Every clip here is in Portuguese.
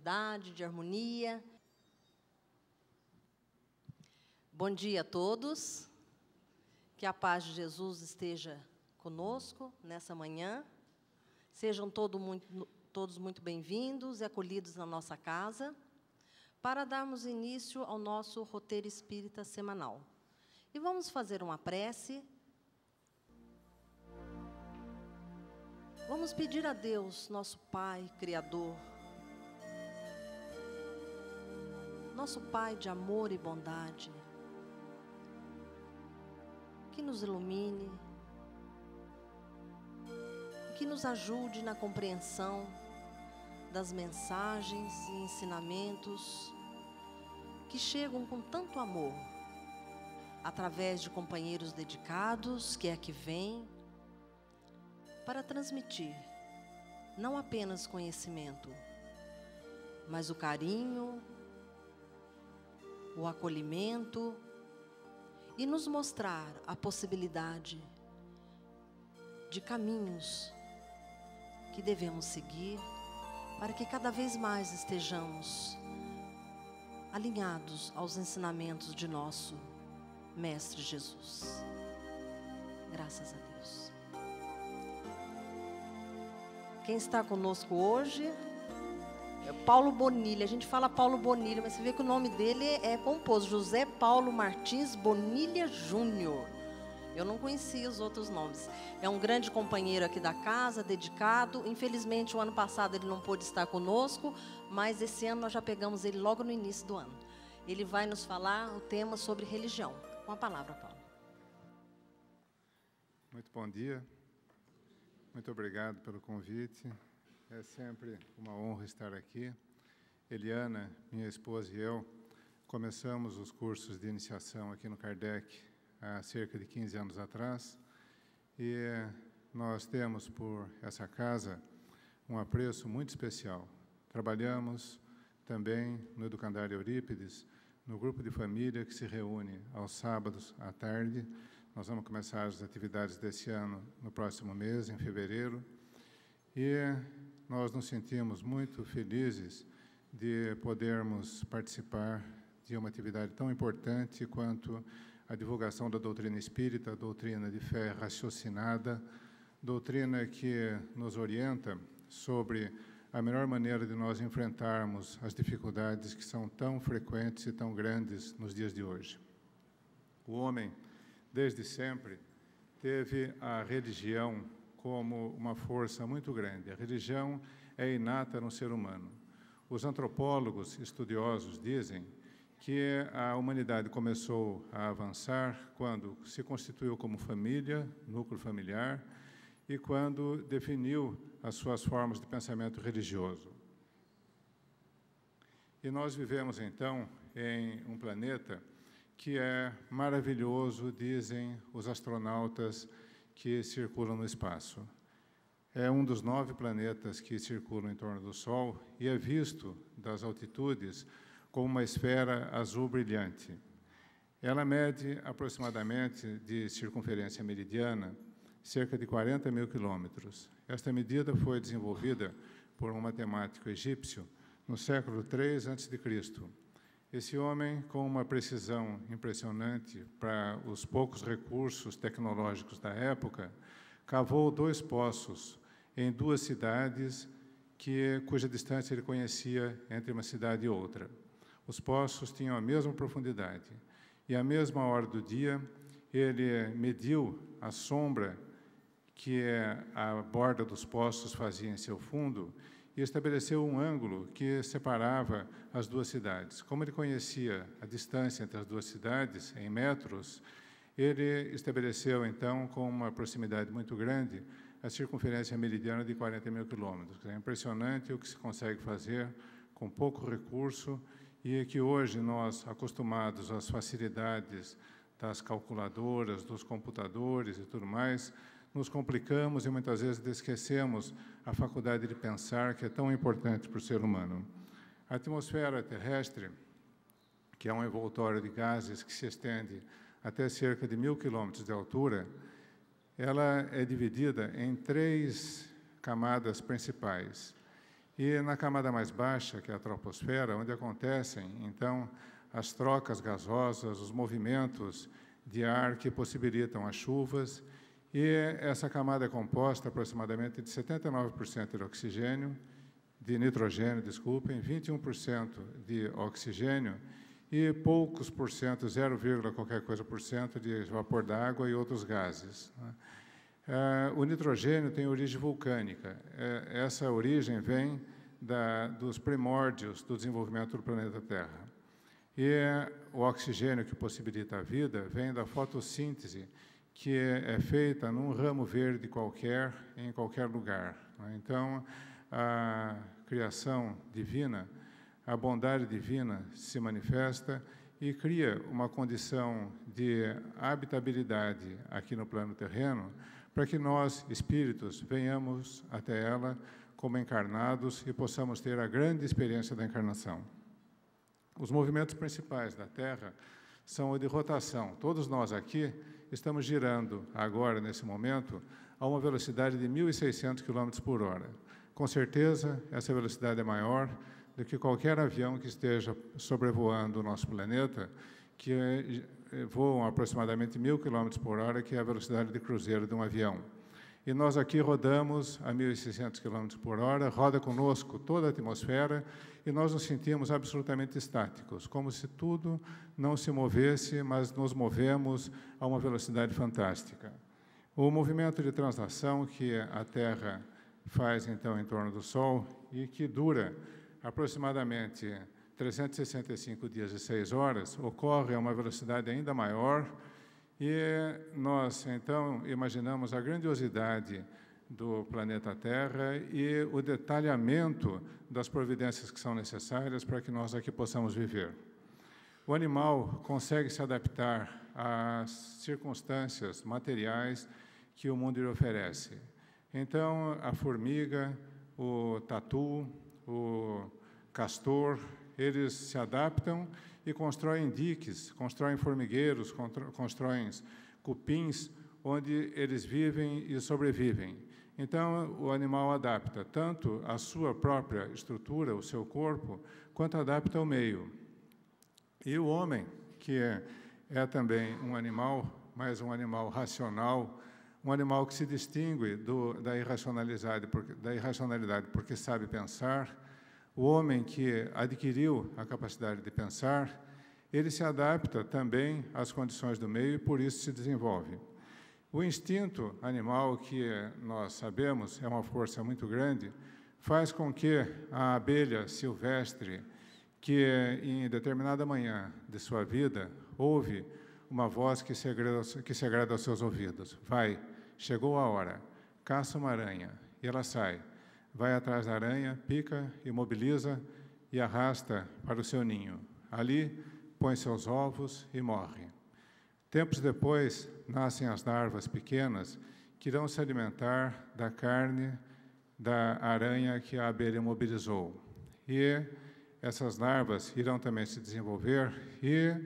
unidade, de harmonia. Bom dia a todos. Que a paz de Jesus esteja conosco nessa manhã. Sejam todos muito bem-vindos e acolhidos na nossa casa, para darmos início ao nosso roteiro espírita semanal. E vamos fazer uma prece. Vamos pedir a Deus, nosso Pai Criador, nosso Pai de amor e bondade, que nos ilumine, que nos ajude na compreensão das mensagens e ensinamentos que chegam com tanto amor, através de companheiros dedicados que aqui vêm, para transmitir não apenas conhecimento, mas o carinho, o acolhimento e nos mostrar a possibilidade de caminhos que devemos seguir para que cada vez mais estejamos alinhados aos ensinamentos de nosso Mestre Jesus. Graças a Deus. Quem está conosco hoje é Paulo Bonilha. A gente fala Paulo Bonilha, mas você vê que o nome dele é composto, José Paulo Martins Bonilha Júnior. Eu não conhecia os outros nomes. É um grande companheiro aqui da casa, dedicado. Infelizmente, o ano passado ele não pôde estar conosco, mas esse ano nós já pegamos ele logo no início do ano. Ele vai nos falar o tema sobre religião. Com a palavra, Paulo. Muito bom dia. Muito obrigado pelo convite. É sempre uma honra estar aqui. Eliana, minha esposa e eu, começamos os cursos de iniciação aqui no Kardec há cerca de 15 anos atrás. E nós temos por essa casa um apreço muito especial. Trabalhamos também no Educandário Eurípides, no grupo de família que se reúne aos sábados à tarde. Nós vamos começar as atividades desse ano no próximo mês, em fevereiro. E nós nos sentimos muito felizes de podermos participar de uma atividade tão importante quanto a divulgação da doutrina espírita, a doutrina de fé raciocinada, doutrina que nos orienta sobre a melhor maneira de nós enfrentarmos as dificuldades que são tão frequentes e tão grandes nos dias de hoje. O homem, desde sempre, teve a religião como uma força muito grande. A religião é inata no ser humano. Os antropólogos estudiosos dizem que a humanidade começou a avançar quando se constituiu como família, núcleo familiar, e quando definiu as suas formas de pensamento religioso. E nós vivemos, então, em um planeta que é maravilhoso, dizem os astronautas que circulam no espaço. É um dos 9 planetas que circulam em torno do Sol e é visto das altitudes como uma esfera azul brilhante. Ela mede aproximadamente de circunferência meridiana cerca de 40 mil quilômetros. Esta medida foi desenvolvida por um matemático egípcio no século III a.C. Esse homem, com uma precisão impressionante para os poucos recursos tecnológicos da época, cavou 2 poços em 2 cidades cuja distância ele conhecia entre uma cidade e outra. Os poços tinham a mesma profundidade e, à mesma hora do dia, ele mediu a sombra que a borda dos poços fazia em seu fundo e estabeleceu um ângulo que separava as 2 cidades. Como ele conhecia a distância entre as 2 cidades, em metros, ele estabeleceu, então, com uma proximidade muito grande, a circunferência meridiana de 40 mil quilômetros. É impressionante o que se consegue fazer com pouco recurso e que hoje nós, acostumados às facilidades das calculadoras, dos computadores e tudo mais, nos complicamos e muitas vezes esquecemos a faculdade de pensar, que é tão importante para o ser humano. A atmosfera terrestre, que é um envoltório de gases que se estende até cerca de 1000 quilômetros de altura, ela é dividida em 3 camadas principais. E na camada mais baixa, que é a troposfera, onde acontecem, então, as trocas gasosas, os movimentos de ar que possibilitam as chuvas, e essa camada é composta aproximadamente de 79% de oxigênio, de nitrogênio, desculpem, 21% de oxigênio e poucos por cento, 0, qualquer coisa por cento de vapor d'água e outros gases. O nitrogênio tem origem vulcânica. Essa origem vem dos primórdios do desenvolvimento do planeta Terra. E o oxigênio que possibilita a vida vem da fotossíntese, que é feita num ramo verde qualquer, em qualquer lugar. Então, a criação divina, a bondade divina se manifesta e cria uma condição de habitabilidade aqui no plano terreno, para que nós, espíritos, venhamos até ela como encarnados e possamos ter a grande experiência da encarnação. Os movimentos principais da Terra são o de rotação. Todos nós aqui estamos girando agora, nesse momento, a uma velocidade de 1.600 km por hora. Com certeza, essa velocidade é maior do que qualquer avião que esteja sobrevoando o nosso planeta, que voam aproximadamente 1.000 km por hora, que é a velocidade de cruzeiro de um avião. E nós aqui rodamos a 1.600 km por hora, roda conosco toda a atmosfera, e nós nos sentimos absolutamente estáticos, como se tudo não se movesse, mas nos movemos a uma velocidade fantástica. O movimento de translação que a Terra faz, então, em torno do Sol, e que dura aproximadamente 365 dias e 6 horas, ocorre a uma velocidade ainda maior, e nós, então, imaginamos a grandiosidade do planeta Terra e o detalhamento das providências que são necessárias para que nós aqui possamos viver. O animal consegue se adaptar às circunstâncias materiais que o mundo lhe oferece. Então, a formiga, o tatu, o castor, eles se adaptam e constroem diques, constroem formigueiros, constroem cupins, onde eles vivem e sobrevivem. Então, o animal adapta tanto a sua própria estrutura, o seu corpo, quanto adapta ao meio. E o homem, que é também um animal, mas um animal racional, um animal que se distingue da irracionalidade porque sabe pensar, o homem que adquiriu a capacidade de pensar, ele se adapta também às condições do meio e, por isso, se desenvolve. O instinto animal, que nós sabemos é uma força muito grande, faz com que a abelha silvestre, que em determinada manhã de sua vida ouve uma voz que se agrada aos seus ouvidos. Vai, chegou a hora, caça uma aranha, e ela sai. Vai atrás da aranha, pica, imobiliza e arrasta para o seu ninho. Ali, põe seus ovos e morre. Tempos depois, nascem as larvas pequenas que irão se alimentar da carne da aranha que a abelha mobilizou. E essas larvas irão também se desenvolver e,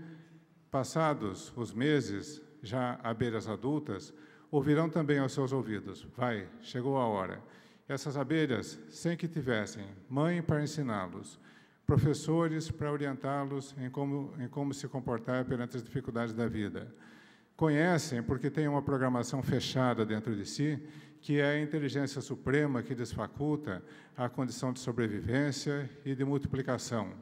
passados os meses, já abelhas adultas, ouvirão também aos seus ouvidos: vai, chegou a hora. Essas abelhas, sem que tivessem mãe para ensiná-los, professores para orientá-los em como se comportar perante as dificuldades da vida, conhecem porque têm uma programação fechada dentro de si, que é a inteligência suprema que lhes faculta a condição de sobrevivência e de multiplicação.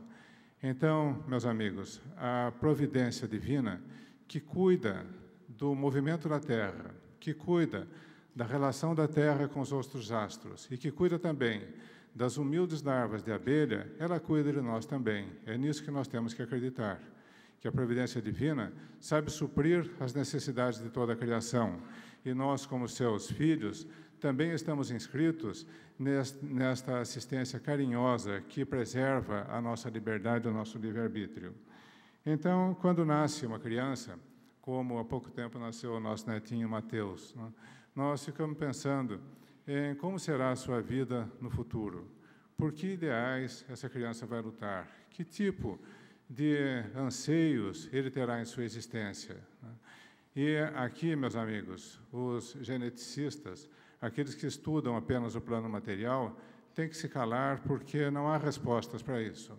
Então, meus amigos, a providência divina que cuida do movimento da Terra, que cuida da relação da Terra com os outros astros e que cuida também das humildes larvas de abelha, ela cuida de nós também. É nisso que nós temos que acreditar, que a providência divina sabe suprir as necessidades de toda a criação. E nós, como seus filhos, também estamos inscritos nesta assistência carinhosa que preserva a nossa liberdade, o nosso livre-arbítrio. Então, quando nasce uma criança, como há pouco tempo nasceu o nosso netinho Mateus, né, nós ficamos pensando em como será a sua vida no futuro. Por que ideais essa criança vai lutar? Que tipo de anseios ele terá em sua existência? E aqui, meus amigos, os geneticistas, aqueles que estudam apenas o plano material, tem que se calar porque não há respostas para isso.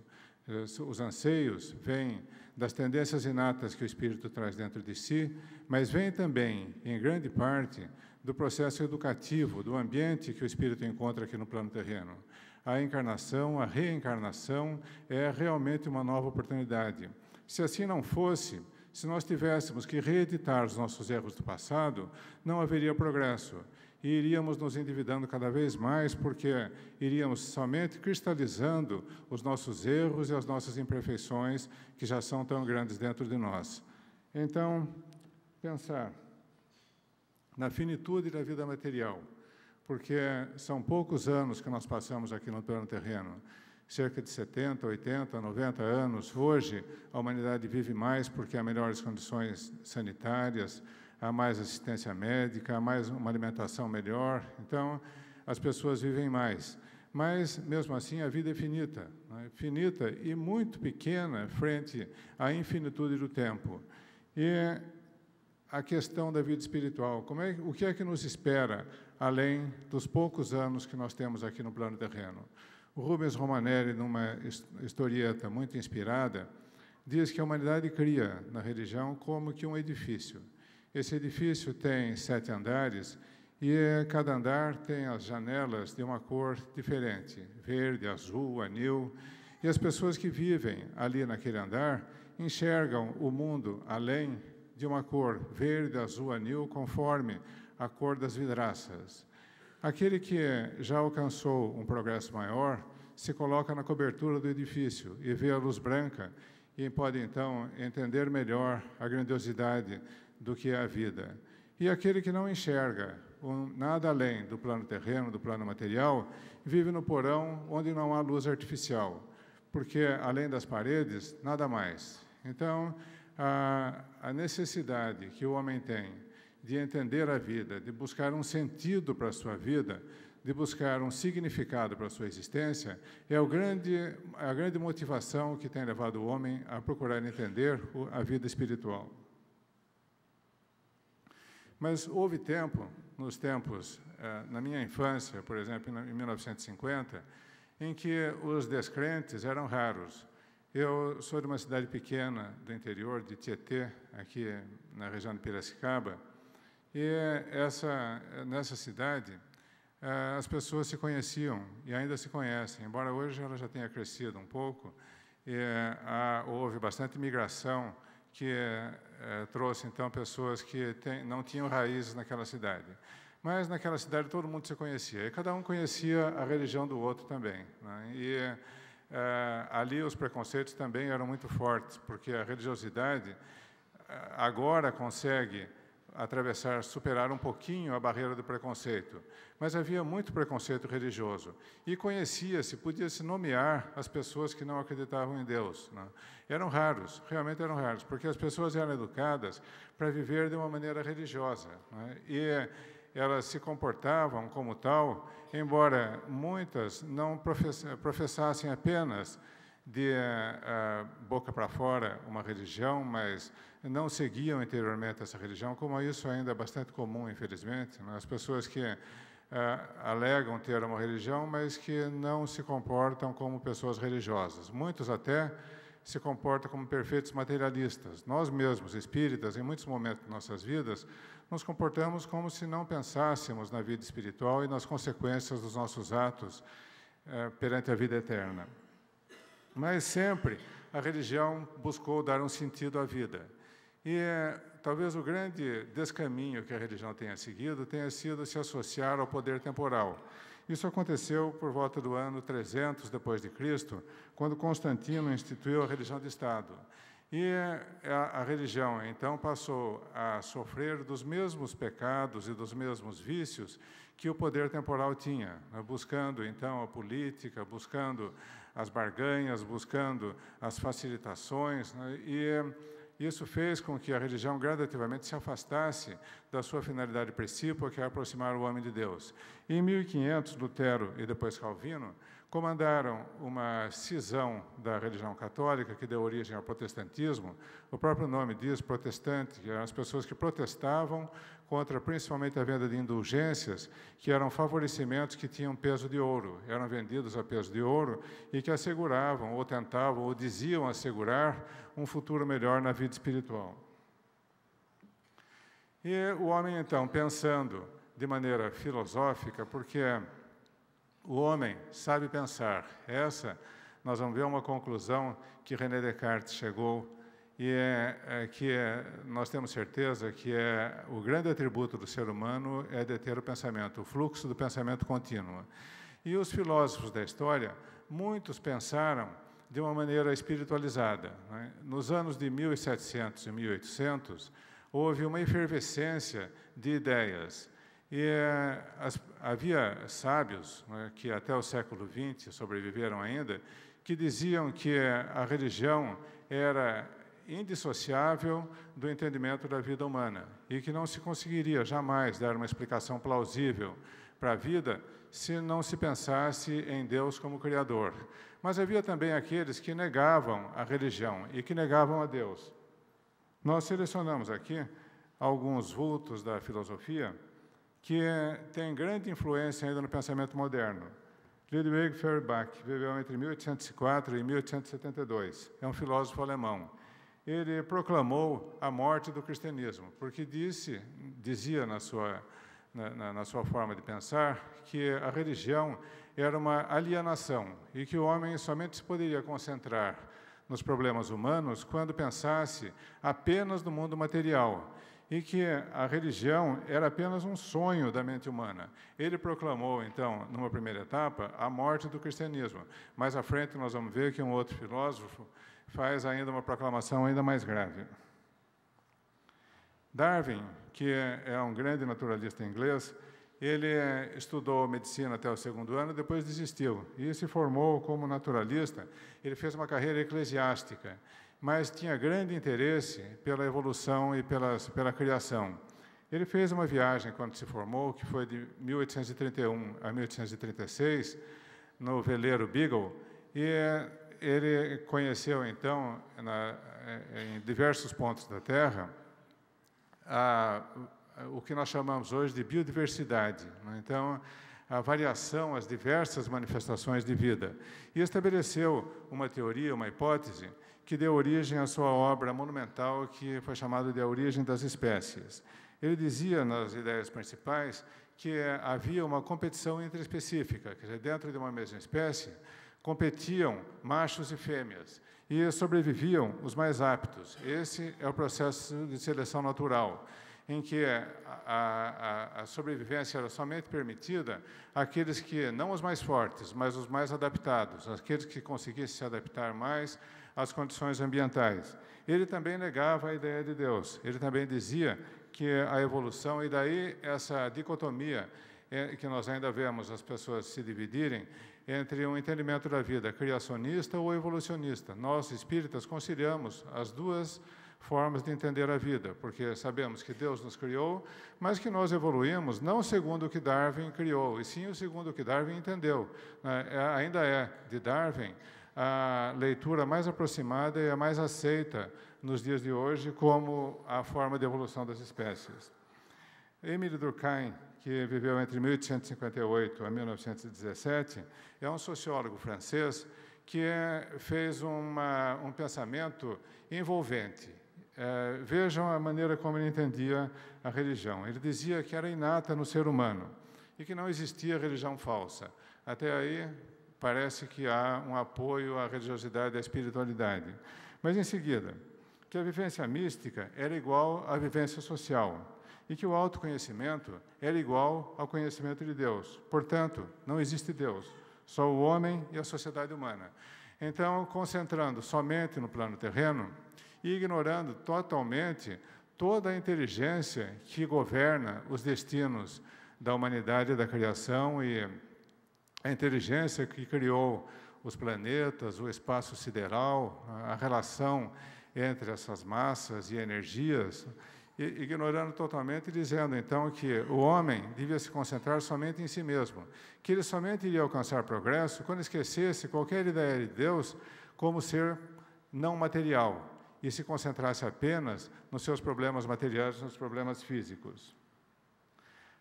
Os anseios vêm das tendências inatas que o espírito traz dentro de si, mas vêm também, em grande parte, do processo educativo, do ambiente que o espírito encontra aqui no plano terreno. A encarnação, a reencarnação é realmente uma nova oportunidade. Se assim não fosse, se nós tivéssemos que reeditar os nossos erros do passado, não haveria progresso. E iríamos nos endividando cada vez mais, porque iríamos somente cristalizando os nossos erros e as nossas imperfeições, que já são tão grandes dentro de nós. Então, pensar na finitude da vida material, porque são poucos anos que nós passamos aqui no plano terreno, cerca de 70, 80, 90 anos. Hoje, a humanidade vive mais porque há melhores condições sanitárias, há mais assistência médica, há mais uma alimentação melhor, então as pessoas vivem mais. Mas, mesmo assim, a vida é finita, né? Finita e muito pequena frente à infinitude do tempo. E a questão da vida espiritual, o que é que nos espera, além dos poucos anos que nós temos aqui no plano terreno? O Rubens Romanelli, numa historieta muito inspirada, diz que a humanidade cria na religião como que um edifício. Esse edifício tem 7 andares e cada andar tem as janelas de uma cor diferente, verde, azul, anil. E as pessoas que vivem ali naquele andar enxergam o mundo além de uma cor verde, azul, anil, conforme a cor das vidraças. Aquele que já alcançou um progresso maior se coloca na cobertura do edifício e vê a luz branca e pode, então, entender melhor a grandiosidade do que é a vida. E aquele que não enxerga nada além do plano terreno, do plano material, vive no porão onde não há luz artificial, porque, além das paredes, nada mais. Então, a necessidade que o homem tem de entender a vida, de buscar um sentido para a sua vida, de buscar um significado para a sua existência, é a grande motivação que tem levado o homem a procurar entender a vida espiritual. Mas houve tempo, nos tempos, na minha infância, por exemplo, em 1950, em que os descrentes eram raros. Eu sou de uma cidade pequena do interior, de Tietê, aqui na região de Piracicaba, e nessa cidade as pessoas se conheciam e ainda se conhecem, embora hoje ela já tenha crescido um pouco, houve bastante migração que trouxe, então, pessoas que não tinham raízes naquela cidade. Mas, naquela cidade, todo mundo se conhecia, e cada um conhecia a religião do outro também, né? E ali os preconceitos também eram muito fortes, porque a religiosidade agora consegue superar um pouquinho a barreira do preconceito. Mas havia muito preconceito religioso. E podia-se nomear as pessoas que não acreditavam em Deus, né? Eram raros, realmente eram raros, porque as pessoas eram educadas para viver de uma maneira religiosa, né? E elas se comportavam como tal, embora muitas não professassem apenas de boca para fora uma religião, mas não seguiam interiormente essa religião, como isso ainda é bastante comum, infelizmente, né? As pessoas que alegam ter uma religião, mas que não se comportam como pessoas religiosas. Muitos até se comportam como perfeitos materialistas. Nós mesmos, espíritas, em muitos momentos de nossas vidas, nos comportamos como se não pensássemos na vida espiritual e nas consequências dos nossos atos perante a vida eterna. Mas sempre a religião buscou dar um sentido à vida. E talvez o grande descaminho que a religião tenha seguido tenha sido se associar ao poder temporal. Isso aconteceu por volta do ano 300 depois de Cristo, quando Constantino instituiu a religião de Estado. E a religião, então, passou a sofrer dos mesmos pecados e dos mesmos vícios que o poder temporal tinha, né? Buscando, então, a política, buscando as barganhas, buscando as facilitações, né? E isso fez com que a religião gradativamente se afastasse da sua finalidade principal, que é aproximar o homem de Deus. Em 1500, Lutero e depois Calvino comandaram uma cisão da religião católica que deu origem ao protestantismo. O próprio nome diz protestante, que eram as pessoas que protestavam contra principalmente a venda de indulgências, que eram favorecimentos que tinham peso de ouro, eram vendidos a peso de ouro e que asseguravam, ou tentavam, ou diziam assegurar um futuro melhor na vida espiritual. E o homem, então, pensando de maneira filosófica, porque o homem sabe pensar. Essa, nós vamos ver uma conclusão que René Descartes chegou, e nós temos certeza que o grande atributo do ser humano é deter o pensamento, o fluxo do pensamento contínuo. E os filósofos da história, muitos pensaram de uma maneira espiritualizada, né? Nos anos de 1700 e 1800, houve uma efervescência de ideias. E havia sábios, né, que até o século XX sobreviveram ainda, que diziam que a religião era indissociável do entendimento da vida humana e que não se conseguiria jamais dar uma explicação plausível para a vida se não se pensasse em Deus como Criador. Mas havia também aqueles que negavam a religião e que negavam a Deus. Nós selecionamos aqui alguns vultos da filosofia que tem grande influência ainda no pensamento moderno. Ludwig Feuerbach viveu entre 1804 e 1872. É um filósofo alemão. Ele proclamou a morte do cristianismo, porque dizia na sua forma de pensar que a religião era uma alienação e que o homem somente se poderia concentrar nos problemas humanos quando pensasse apenas no mundo material, e que a religião era apenas um sonho da mente humana. Ele proclamou, então, numa primeira etapa, a morte do cristianismo. Mais à frente, nós vamos ver que um outro filósofo faz ainda uma proclamação ainda mais grave. Darwin, que é um grande naturalista inglês, ele estudou medicina até o segundo ano, depois desistiu e se formou como naturalista. Ele fez uma carreira eclesiástica, mas tinha grande interesse pela evolução e pela criação. Ele fez uma viagem quando se formou, que foi de 1831 a 1836, no veleiro Beagle, e ele conheceu, então, em diversos pontos da Terra, o que nós chamamos hoje de biodiversidade, né? Então, a variação, as diversas manifestações de vida. E estabeleceu uma teoria, uma hipótese, que deu origem à sua obra monumental, que foi chamada de A Origem das Espécies. Ele dizia, nas ideias principais, que havia uma competição interespecífica, quer dizer, dentro de uma mesma espécie, competiam machos e fêmeas, e sobreviviam os mais aptos. Esse é o processo de seleção natural, em que a sobrevivência era somente permitida àqueles que, não os mais fortes, mas os mais adaptados, aqueles que conseguissem se adaptar mais às condições ambientais. Ele também negava a ideia de Deus. Ele também dizia que a evolução, e daí essa dicotomia que nós ainda vemos as pessoas se dividirem entre um entendimento da vida criacionista ou evolucionista. Nós, espíritas, conciliamos as duas formas de entender a vida, porque sabemos que Deus nos criou, mas que nós evoluímos não segundo o que Darwin criou, e sim segundo o que Darwin entendeu. Ainda é de Darwin a leitura mais aproximada e a mais aceita nos dias de hoje como a forma de evolução das espécies. Émile Durkheim, que viveu entre 1858 a 1917, é um sociólogo francês que fez um pensamento envolvente. Vejam a maneira como ele entendia a religião. Ele dizia que era inata no ser humano e que não existia religião falsa. Até aí, parece que há um apoio à religiosidade e à espiritualidade. Mas, em seguida, que a vivência mística era igual à vivência social e que o autoconhecimento era igual ao conhecimento de Deus. Portanto, não existe Deus, só o homem e a sociedade humana. Então, concentrando somente no plano terreno e ignorando totalmente toda a inteligência que governa os destinos da humanidade e da criação, e a inteligência que criou os planetas, o espaço sideral, a relação entre essas massas e energias, ignorando totalmente e dizendo, então, que o homem devia se concentrar somente em si mesmo, que ele somente iria alcançar progresso quando esquecesse qualquer ideia de Deus como ser não material e se concentrasse apenas nos seus problemas materiais, nos problemas físicos.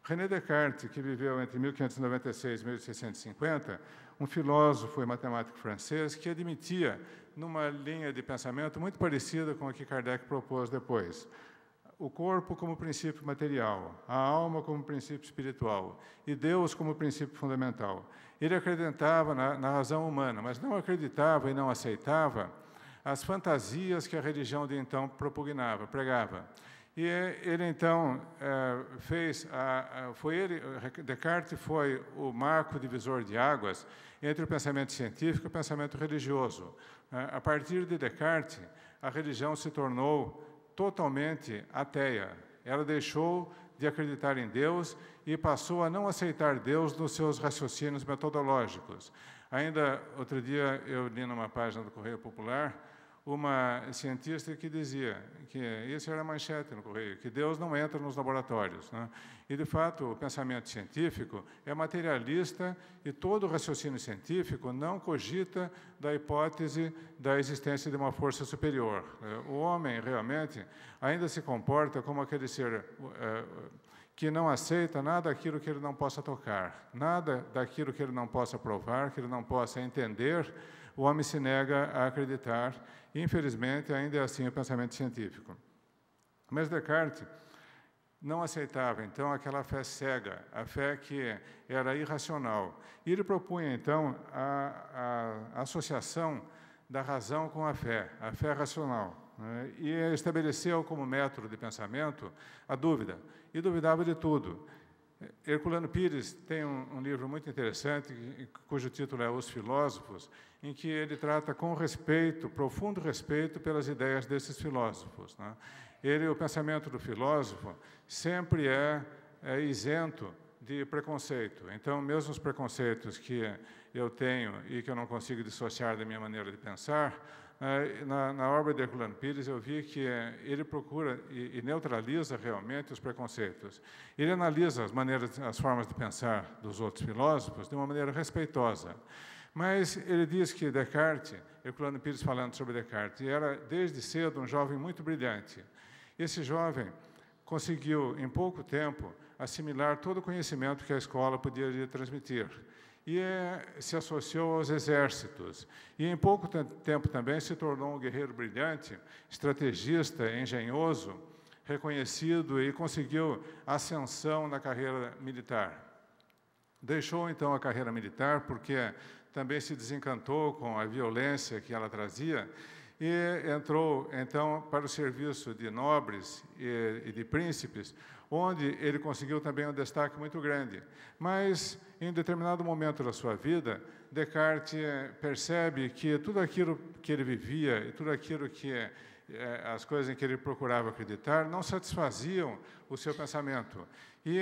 René Descartes, que viveu entre 1596 e 1650, um filósofo e matemático francês que admitia numa linha de pensamento muito parecida com a que Kardec propôs depois. O corpo como princípio material, a alma como princípio espiritual e Deus como princípio fundamental. Ele acreditava na razão humana, mas não acreditava e não aceitava as fantasias que a religião de então propugnava, pregava. E ele, então, Descartes foi o marco divisor de águas entre o pensamento científico e o pensamento religioso. A partir de Descartes, a religião se tornou totalmente ateia. Ela deixou de acreditar em Deus e passou a não aceitar Deus nos seus raciocínios metodológicos. Ainda outro dia eu li numa página do Correio Popular uma cientista que dizia que, isso era a manchete no Correio, que Deus não entra nos laboratórios, né? E, de fato, o pensamento científico é materialista e todo o raciocínio científico não cogita da hipótese da existência de uma força superior. O homem, realmente, ainda se comporta como aquele ser que não aceita nada daquilo que ele não possa tocar, nada daquilo que ele não possa provar, que ele não possa entender, o homem se nega a acreditar. E, infelizmente, ainda é assim o pensamento científico. Mas Descartes não aceitava, então, aquela fé cega, a fé que era irracional. E ele propunha, então, a associação da razão com a fé racional, né? E estabeleceu como método de pensamento a dúvida, e duvidava de tudo. Herculano Pires tem um livro muito interessante, cujo título é Os Filósofos, em que ele trata com respeito, profundo respeito pelas ideias desses filósofos, né? O pensamento do filósofo sempre é isento de preconceito. Então, mesmo os preconceitos que eu tenho e que eu não consigo dissociar da minha maneira de pensar, na obra de Herculano Pires, eu vi que ele procura e neutraliza realmente os preconceitos. Ele analisa as formas de pensar dos outros filósofos de uma maneira respeitosa. Mas ele diz que Descartes, Herculano Pires falando sobre Descartes, era desde cedo um jovem muito brilhante. Esse jovem conseguiu, em pouco tempo, assimilar todo o conhecimento que a escola podia lhe transmitir. E se associou aos exércitos. E, em pouco tempo, também se tornou um guerreiro brilhante, estrategista, engenhoso, reconhecido e conseguiu ascensão na carreira militar. Deixou, então, a carreira militar porque também se desencantou com a violência que ela trazia e entrou, então, para o serviço de nobres e de príncipes, onde ele conseguiu também um destaque muito grande. Mas, em determinado momento da sua vida, Descartes percebe que tudo aquilo que ele vivia e tudo aquilo que as coisas em que ele procurava acreditar não satisfaziam o seu pensamento. E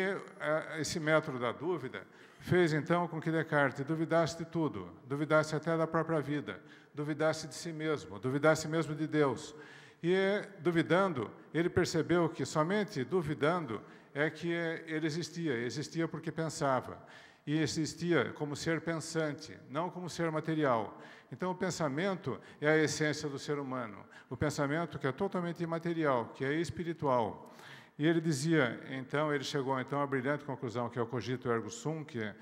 esse método da dúvida fez, então, com que Descartes duvidasse de tudo, duvidasse até da própria vida, duvidasse de si mesmo, duvidasse mesmo de Deus. E, duvidando, ele percebeu que somente duvidando é que ele existia porque pensava. E existia como ser pensante, não como ser material. Então, o pensamento é a essência do ser humano. O pensamento que é totalmente imaterial, que é espiritual. E ele dizia, então, ele chegou então à brilhante conclusão, que é o cogito ergo sum, que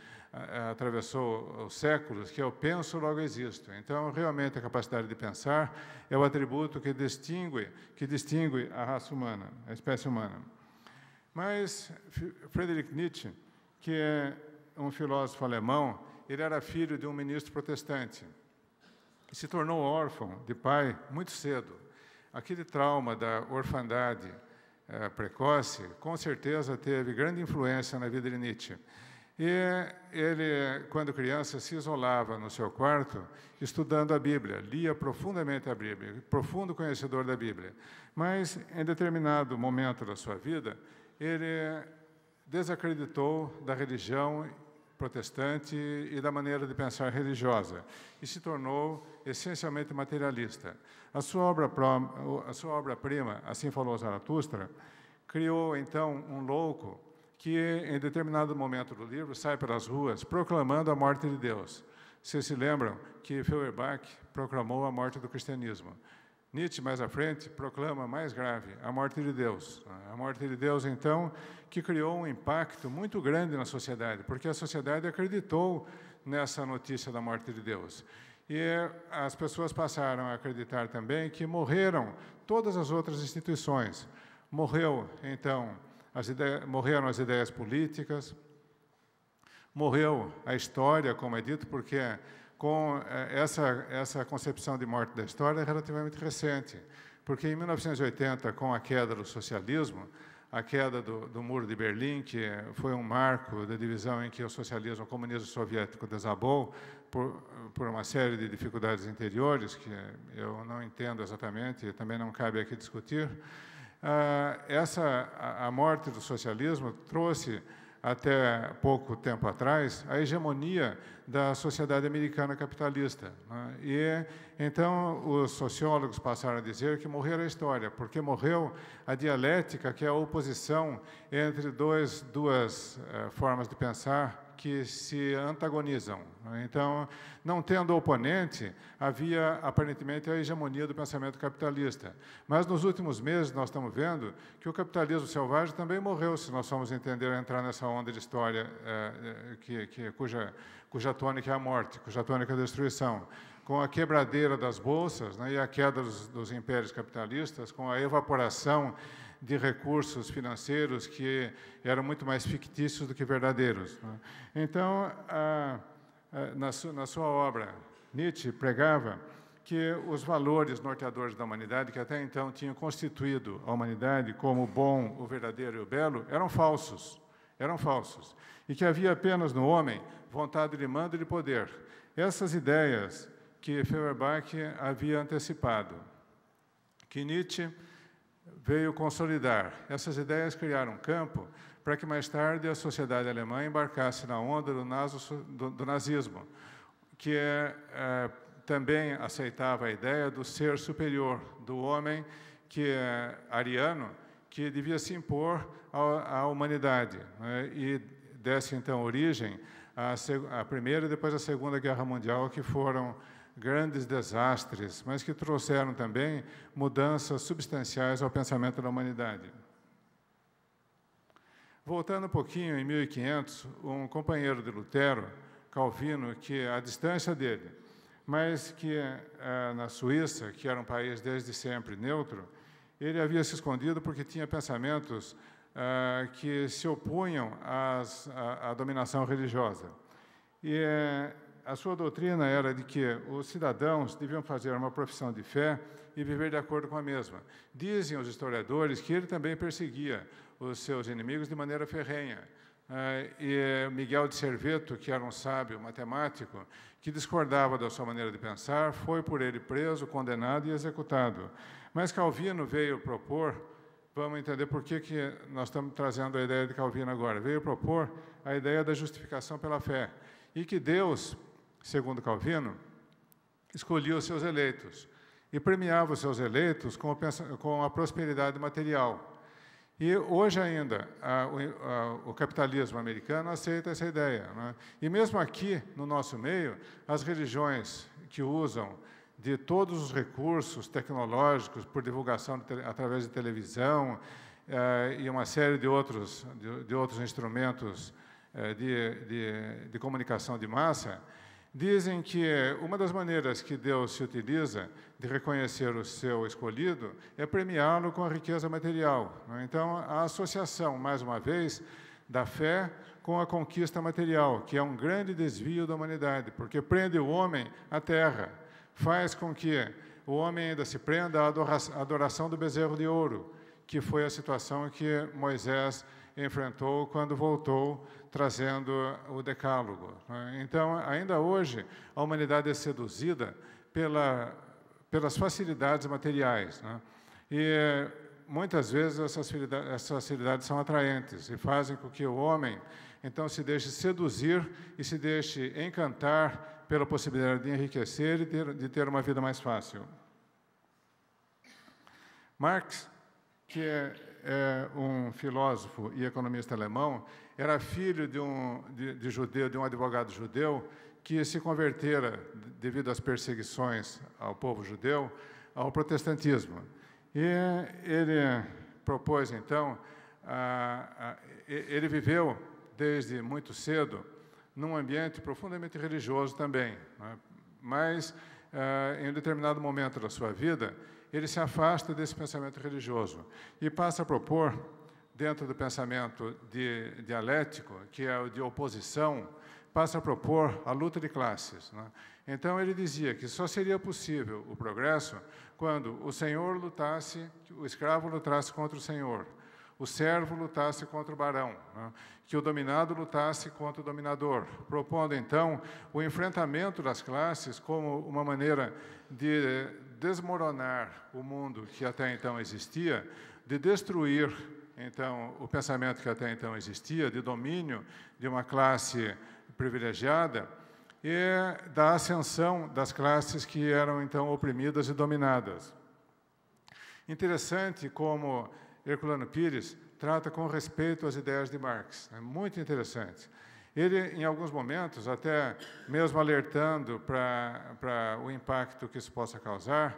atravessou os séculos, que é o penso, logo existo. Então, realmente, a capacidade de pensar é o atributo que distingue a raça humana, a espécie humana. Mas Friedrich Nietzsche, que é um filósofo alemão, ele era filho de um ministro protestante e se tornou órfão de pai muito cedo. Aquele trauma da orfandade precoce, com certeza, teve grande influência na vida de Nietzsche. E ele, quando criança, se isolava no seu quarto, estudando a Bíblia, lia profundamente a Bíblia, profundo conhecedor da Bíblia. Mas, em determinado momento da sua vida, ele desacreditou da religião protestante e da maneira de pensar religiosa, e se tornou essencialmente materialista. A sua obra-prima, Assim Falou Zaratustra, criou, então, um louco que, em determinado momento do livro, sai pelas ruas proclamando a morte de Deus. Vocês se lembram que Feuerbach proclamou a morte do cristianismo. Nietzsche, mais à frente, proclama mais grave, a morte de Deus. A morte de Deus, então, que criou um impacto muito grande na sociedade, porque a sociedade acreditou nessa notícia da morte de Deus. E as pessoas passaram a acreditar também que morreram todas as outras instituições. Morreu, então, morreram as ideias políticas, morreu a história, como é dito, porque com essa concepção de morte da história é relativamente recente, porque em 1980, com a queda do socialismo, a queda do Muro de Berlim, que foi um marco da divisão em que o socialismo, o comunismo soviético desabou por uma série de dificuldades interiores, que eu não entendo exatamente, e também não cabe aqui discutir. A morte do socialismo trouxe, até pouco tempo atrás, a hegemonia da sociedade americana capitalista, né? E, então, os sociólogos passaram a dizer que morreu a história, porque morreu a dialética, que é a oposição entre duas formas de pensar que se antagonizam. Então, não tendo oponente, havia, aparentemente, a hegemonia do pensamento capitalista. Mas, nos últimos meses, nós estamos vendo que o capitalismo selvagem também morreu, se nós formos entrar nessa onda de história cuja tônica é a morte, cuja tônica é a destruição. Com a quebradeira das bolsas, né, e a queda dos impérios capitalistas, com a evaporação de recursos financeiros que eram muito mais fictícios do que verdadeiros, né? Então, na sua obra, Nietzsche pregava que os valores norteadores da humanidade, que até então tinham constituído a humanidade como o bom, o verdadeiro e o belo, eram falsos, e que havia apenas no homem vontade de mando e de poder. Essas ideias que Feuerbach havia antecipado, que Nietzsche veio consolidar. Essas ideias criaram um campo para que mais tarde a sociedade alemã embarcasse na onda do nazismo, que também aceitava a ideia do ser superior, do homem que é ariano, que devia se impor à humanidade, né? E desse, então, origem à Primeira e depois à Segunda Guerra Mundial, que foram grandes desastres, mas que trouxeram também mudanças substanciais ao pensamento da humanidade. Voltando um pouquinho, em 1500, um companheiro de Lutero, Calvino, que à distância dele, mas que na Suíça, que era um país desde sempre neutro, ele havia se escondido porque tinha pensamentos que se opunham à dominação religiosa. E a sua doutrina era de que os cidadãos deviam fazer uma profissão de fé e viver de acordo com a mesma. Dizem os historiadores que ele também perseguia os seus inimigos de maneira ferrenha. E Miguel de Serveto, que era um sábio matemático, que discordava da sua maneira de pensar, foi por ele preso, condenado e executado. Mas Calvino veio propor, vamos entender por que nós estamos trazendo a ideia de Calvino agora, veio propor a ideia da justificação pela fé, e que Deus, segundo Calvino, escolhia os seus eleitos e premiava os seus eleitos com a prosperidade material. E hoje ainda, o capitalismo americano aceita essa ideia, né? E mesmo aqui, no nosso meio, as religiões que usam de todos os recursos tecnológicos por divulgação através de televisão e uma série de outros instrumentos de comunicação de massa, dizem que uma das maneiras que Deus se utiliza de reconhecer o seu escolhido é premiá-lo com a riqueza material, né? Então, a associação, mais uma vez, da fé com a conquista material, que é um grande desvio da humanidade, porque prende o homem à terra, faz com que o homem ainda se prenda à adoração do bezerro de ouro, que foi a situação que Moisés enfrentou quando voltou trazendo o Decálogo, né? Então, ainda hoje, a humanidade é seduzida pelas facilidades materiais, né? E muitas vezes essas facilidades são atraentes e fazem com que o homem, então, se deixe seduzir e se deixe encantar pela possibilidade de enriquecer e de ter uma vida mais fácil. Marx, que é um filósofo e economista alemão, era filho de um advogado judeu que se convertera, devido às perseguições ao povo judeu, ao protestantismo. E ele propôs, então, ele viveu desde muito cedo num ambiente profundamente religioso também, né? Mas, em um determinado momento da sua vida, ele se afasta desse pensamento religioso e passa a propor, dentro do pensamento dialético, que é o de oposição, passa a propor a luta de classes, né? Então, ele dizia que só seria possível o progresso quando o senhor lutasse, o escravo lutasse contra o senhor, o servo lutasse contra o barão, né? Que o dominado lutasse contra o dominador, propondo, então, o enfrentamento das classes como uma maneira de desmoronar o mundo que até então existia, de destruir, então, o pensamento que até então existia, de domínio de uma classe privilegiada, e da ascensão das classes que eram, então, oprimidas e dominadas. Interessante como Herculano Pires trata com respeito às ideias de Marx. É muito interessante. Ele, em alguns momentos, até mesmo alertando para o impacto que isso possa causar,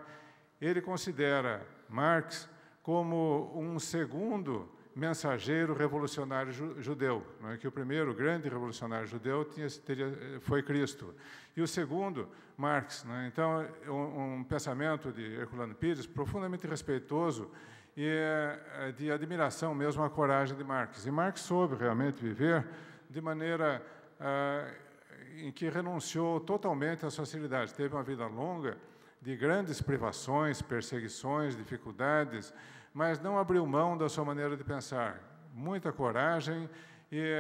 ele considera Marx como um segundo mensageiro revolucionário judeu, não é? Que o primeiro grande revolucionário judeu foi Cristo. E o segundo, Marx, não é? Então, um pensamento de Herculano Pires profundamente respeitoso e de admiração mesmo à coragem de Marx. E Marx soube realmente viver de maneira em que renunciou totalmente às facilidades. Teve uma vida longa de grandes privações, perseguições, dificuldades, mas não abriu mão da sua maneira de pensar. Muita coragem, e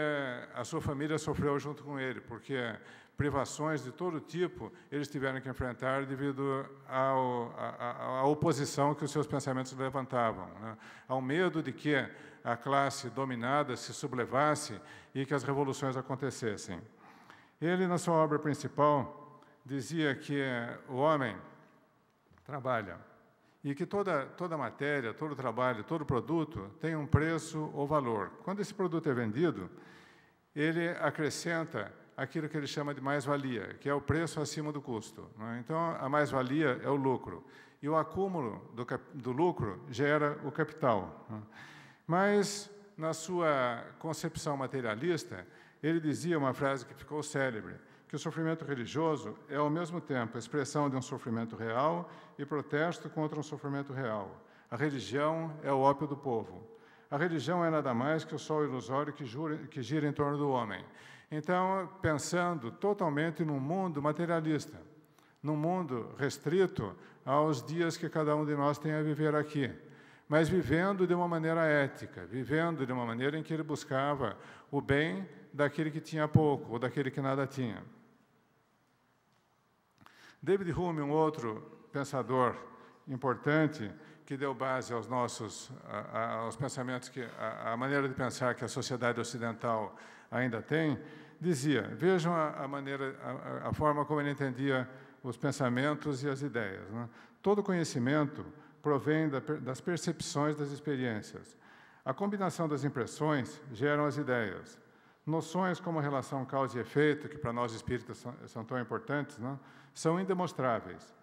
a sua família sofreu junto com ele, porque privações de todo tipo eles tiveram que enfrentar devido à oposição que os seus pensamentos levantavam, né? Ao medo de que a classe dominada se sublevasse e que as revoluções acontecessem. Ele, na sua obra principal, dizia que o homem trabalha e que toda matéria, todo trabalho, todo produto tem um preço ou valor. Quando esse produto é vendido, ele acrescenta aquilo que ele chama de mais-valia, que é o preço acima do custo, né? Então, a mais-valia é o lucro. E o acúmulo do lucro gera o capital, né? Mas, na sua concepção materialista, ele dizia uma frase que ficou célebre, que o sofrimento religioso é, ao mesmo tempo, a expressão de um sofrimento real e protesto contra um sofrimento real. A religião é o ópio do povo. A religião é nada mais que o sol ilusório que gira em torno do homem. Então, pensando totalmente num mundo materialista, num mundo restrito aos dias que cada um de nós tem a viver aqui, mas vivendo de uma maneira ética, vivendo de uma maneira em que ele buscava o bem daquele que tinha pouco ou daquele que nada tinha. David Hume, um outro pensador importante, que deu base aos pensamentos, a maneira de pensar que a sociedade ocidental ainda tem, dizia, vejam a forma como ele entendia os pensamentos e as ideias, né? Todo conhecimento provém das percepções das experiências. A combinação das impressões geram as ideias. Noções como a relação causa e efeito, que para nós espíritas são tão importantes, né, são indemonstráveis.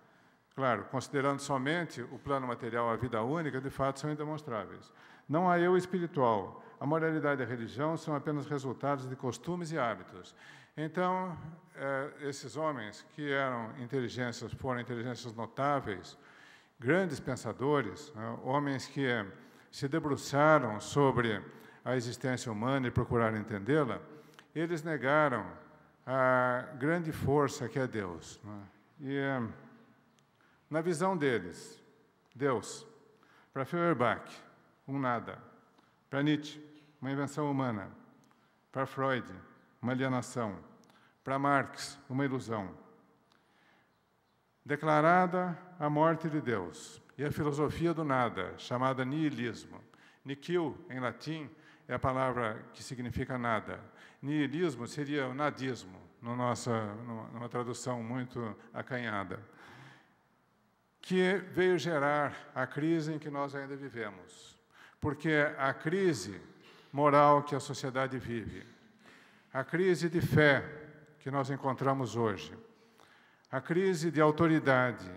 Claro, considerando somente o plano material, a vida única, de fato são indemonstráveis. Não há eu espiritual. A moralidade e a religião são apenas resultados de costumes e hábitos. Então, esses homens que foram inteligências notáveis, grandes pensadores, né, homens que se debruçaram sobre a existência humana e procuraram entendê-la, eles negaram a grande força que é Deus, né? E, na visão deles, Deus, para Feuerbach, um nada. Para Nietzsche, uma invenção humana. Para Freud, uma alienação. Para Marx, uma ilusão. Declarada a morte de Deus e a filosofia do nada, chamada nihilismo. Nihil, em latim, é a palavra que significa nada. Nihilismo seria o nadismo, numa tradução muito acanhada, que veio gerar a crise em que nós ainda vivemos. porque a crise moral que a sociedade vive, a crise de fé que nós encontramos hoje, a crise de autoridade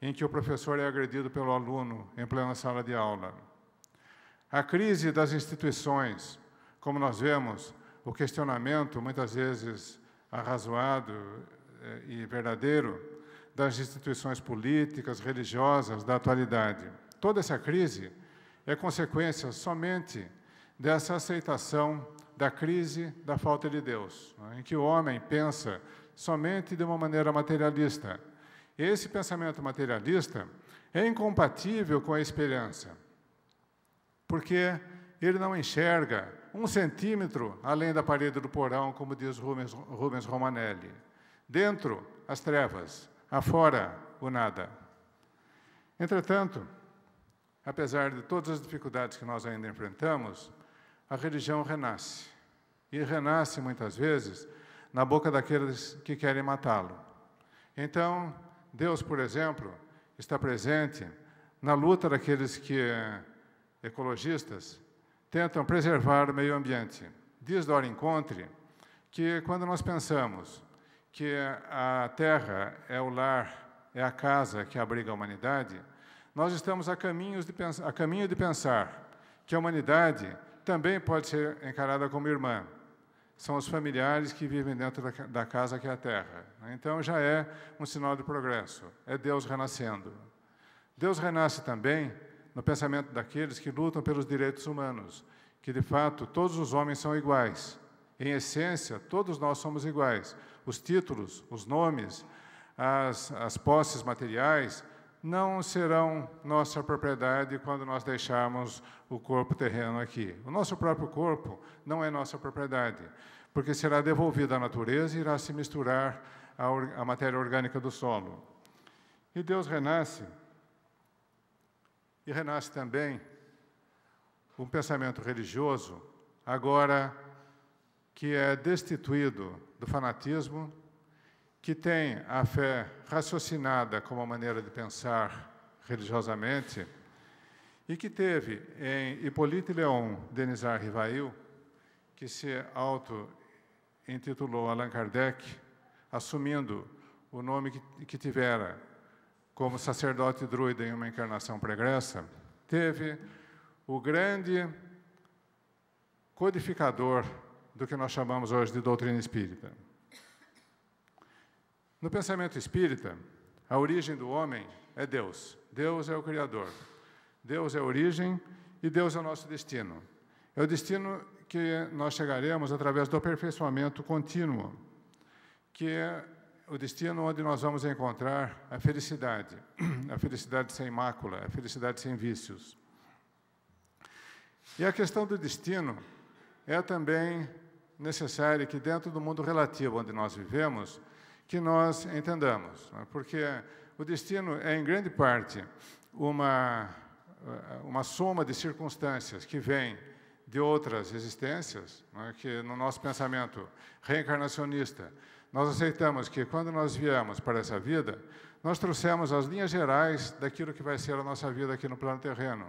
em que o professor é agredido pelo aluno em plena sala de aula, a crise das instituições, como nós vemos, o questionamento, muitas vezes arrazoado e verdadeiro, das instituições políticas, religiosas, da atualidade. Toda essa crise é consequência somente dessa aceitação da crise da falta de Deus, em que o homem pensa somente de uma maneira materialista. Esse pensamento materialista é incompatível com a esperança, porque ele não enxerga 1 centímetro além da parede do porão, como diz Rubens Romanelli. Dentro, as trevas, afora, o nada. Entretanto, apesar de todas as dificuldades que nós ainda enfrentamos, a religião renasce. E renasce, muitas vezes, na boca daqueles que querem matá-lo. Então, Deus, por exemplo, está presente na luta daqueles que, ecologistas, tentam preservar o meio ambiente. Diz Dora Encontre que, quando nós pensamos que a Terra é o lar, é a casa que abriga a humanidade, nós estamos a caminho de pensar que a humanidade também pode ser encarada como irmã. São os familiares que vivem dentro da casa que é a Terra. Então, já é um sinal de progresso. É Deus renascendo. Deus renasce também no pensamento daqueles que lutam pelos direitos humanos, que, de fato, todos os homens são iguais. Em essência, todos nós somos iguais. Os títulos, os nomes, as posses materiais não serão nossa propriedade quando nós deixarmos o corpo terreno aqui. O nosso próprio corpo não é nossa propriedade, porque será devolvido à natureza e irá se misturar à matéria orgânica do solo. E Deus renasce, e renasce também um pensamento religioso, agora que é destituído do fanatismo, que tem a fé raciocinada como maneira de pensar religiosamente, e que teve em Hippolyte Léon Denisard Rivail, que se auto-intitulou Allan Kardec, assumindo o nome que tivera como sacerdote druida em uma encarnação pregressa, teve o grande codificador do que nós chamamos hoje de doutrina espírita. No pensamento espírita, a origem do homem é Deus. Deus é o Criador. Deus é a origem e Deus é o nosso destino. É o destino que nós chegaremos através do aperfeiçoamento contínuo, que é o destino onde nós vamos encontrar a felicidade sem mácula, a felicidade sem vícios. E a questão do destino é também necessária que, dentro do mundo relativo onde nós vivemos, que nós entendamos, porque o destino é, em grande parte, uma soma de circunstâncias que vem de outras existências, que no nosso pensamento reencarnacionista, nós aceitamos que, quando nós viemos para essa vida, nós trouxemos as linhas gerais daquilo que vai ser a nossa vida aqui no plano terreno.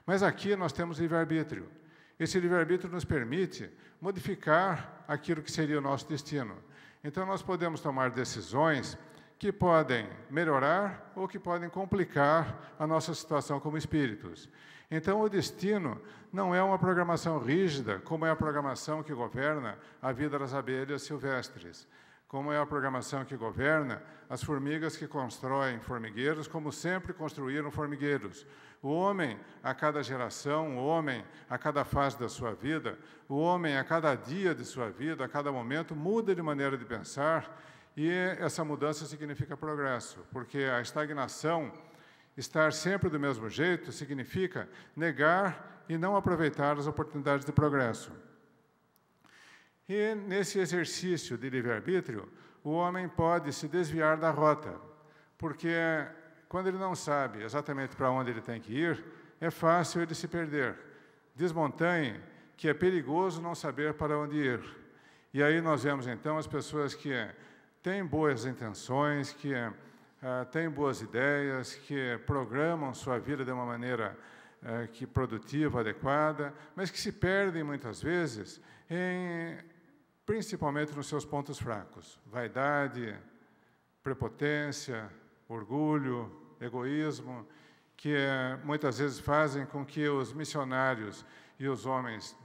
Mas aqui nós temos livre-arbítrio. Esse livre-arbítrio nos permite modificar aquilo que seria o nosso destino. Então, nós podemos tomar decisões que podem melhorar ou que podem complicar a nossa situação como espíritos. Então, o destino não é uma programação rígida, como é a programação que governa a vida das abelhas silvestres, como é a programação que governa as formigas que constroem formigueiros, como sempre construíram formigueiros. O homem, a cada geração, o homem, a cada fase da sua vida, o homem, a cada dia de sua vida, a cada momento, muda de maneira de pensar, e essa mudança significa progresso, porque a estagnação, estar sempre do mesmo jeito, significa negar e não aproveitar as oportunidades de progresso. E, nesse exercício de livre-arbítrio, o homem pode se desviar da rota, porque, quando ele não sabe exatamente para onde ele tem que ir, é fácil ele se perder. Diz Montaigne que é perigoso não saber para onde ir. E aí nós vemos, então, as pessoas que têm boas intenções, que têm boas ideias, que programam sua vida de uma maneira produtiva, adequada, mas que se perdem muitas vezes, principalmente nos seus pontos fracos: vaidade, prepotência, orgulho, egoísmo, que muitas vezes fazem com que os missionários e os homens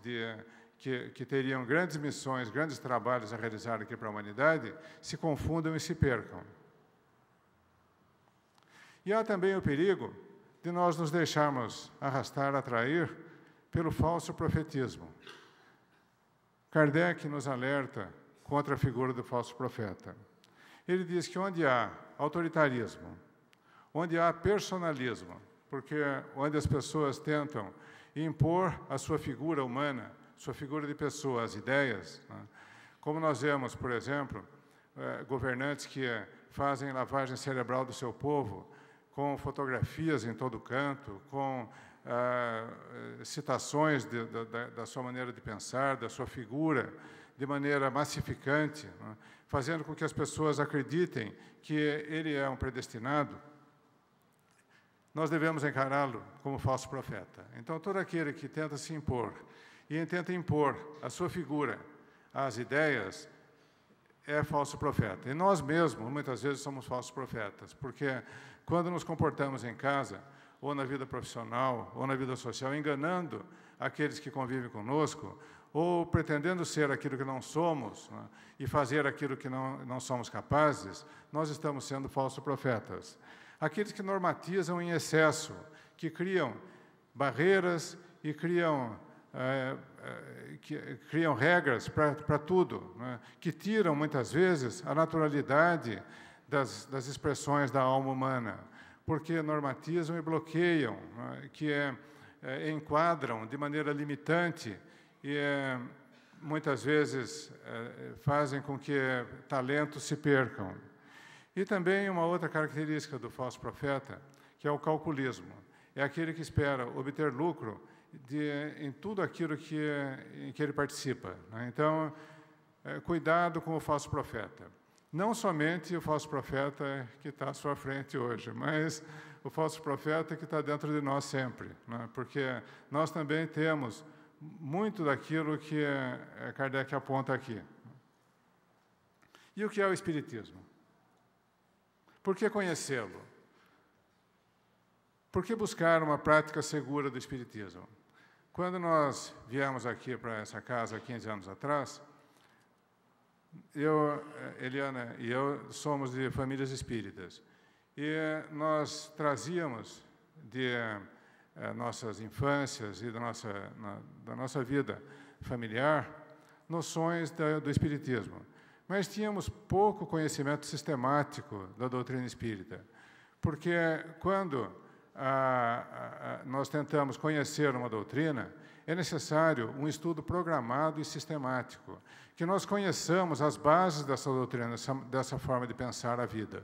que teriam grandes missões, grandes trabalhos a realizar aqui para a humanidade, se confundam e se percam. E há também o perigo de nós nos deixarmos arrastar, atrair pelo falso profetismo. Kardec nos alerta contra a figura do falso profeta. Ele diz que onde há autoritarismo, onde há personalismo, porque onde as pessoas tentam impor a sua figura humana, sua figura de pessoa, as ideias, né? Como nós vemos, por exemplo, governantes que fazem lavagem cerebral do seu povo, com fotografias em todo canto, com citações da sua maneira de pensar, da sua figura, de maneira massificante, né? Fazendo com que as pessoas acreditem que ele é um predestinado. Nós devemos encará-lo como falso profeta. Então, todo aquele que tenta se impor e tenta impor a sua figura, as ideias, é falso profeta. E nós mesmos, muitas vezes, somos falsos profetas, porque quando nos comportamos em casa, ou na vida profissional, ou na vida social, enganando aqueles que convivem conosco, ou pretendendo ser aquilo que não somos, né, e fazer aquilo que não somos capazes, nós estamos sendo falsos profetas. Aqueles que normatizam em excesso, que criam barreiras e criam regras para tudo, né, que tiram, muitas vezes, a naturalidade das expressões da alma humana, porque normatizam e bloqueiam, né, que enquadram de maneira limitante e muitas vezes fazem com que talentos se percam. E também uma outra característica do falso profeta, que é o calculismo. É aquele que espera obter lucro em tudo aquilo em que ele participa, né? Então, cuidado com o falso profeta. Não somente o falso profeta que está à sua frente hoje, mas o falso profeta que está dentro de nós sempre, né? Porque nós também temos muito daquilo que Kardec aponta aqui. E o que é o Espiritismo? Por que conhecê-lo? Por que buscar uma prática segura do Espiritismo? Quando nós viemos aqui para essa casa, 15 anos atrás, Eliana e eu somos de famílias espíritas. E nós trazíamos de nossas infâncias e da nossa vida familiar noções do Espiritismo. Mas tínhamos pouco conhecimento sistemático da doutrina espírita, porque quando nós tentamos conhecer uma doutrina, é necessário um estudo programado e sistemático, que nós conheçamos as bases dessa doutrina, dessa forma de pensar a vida.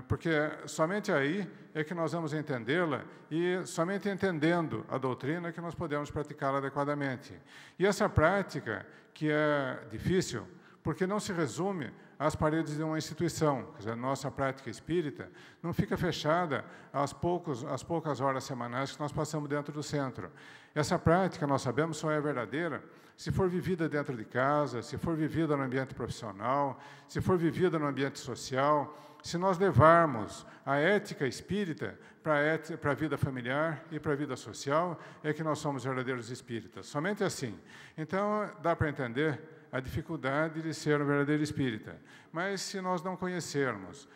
Porque somente aí é que nós vamos entendê-la e somente entendendo a doutrina é que nós podemos praticá-la adequadamente. E essa prática, que é difícil, porque não se resume às paredes de uma instituição. Quer dizer, a nossa prática espírita não fica fechada às poucas horas semanais que nós passamos dentro do centro. Essa prática, nós sabemos, só é verdadeira se for vivida dentro de casa, se for vivida no ambiente profissional, se for vivida no ambiente social, se nós levarmos a ética espírita para a vida familiar e para a vida social, é que nós somos verdadeiros espíritas. Somente assim. Então, dá para entender a dificuldade de ser um verdadeiro espírita. Mas, se nós não conhecermos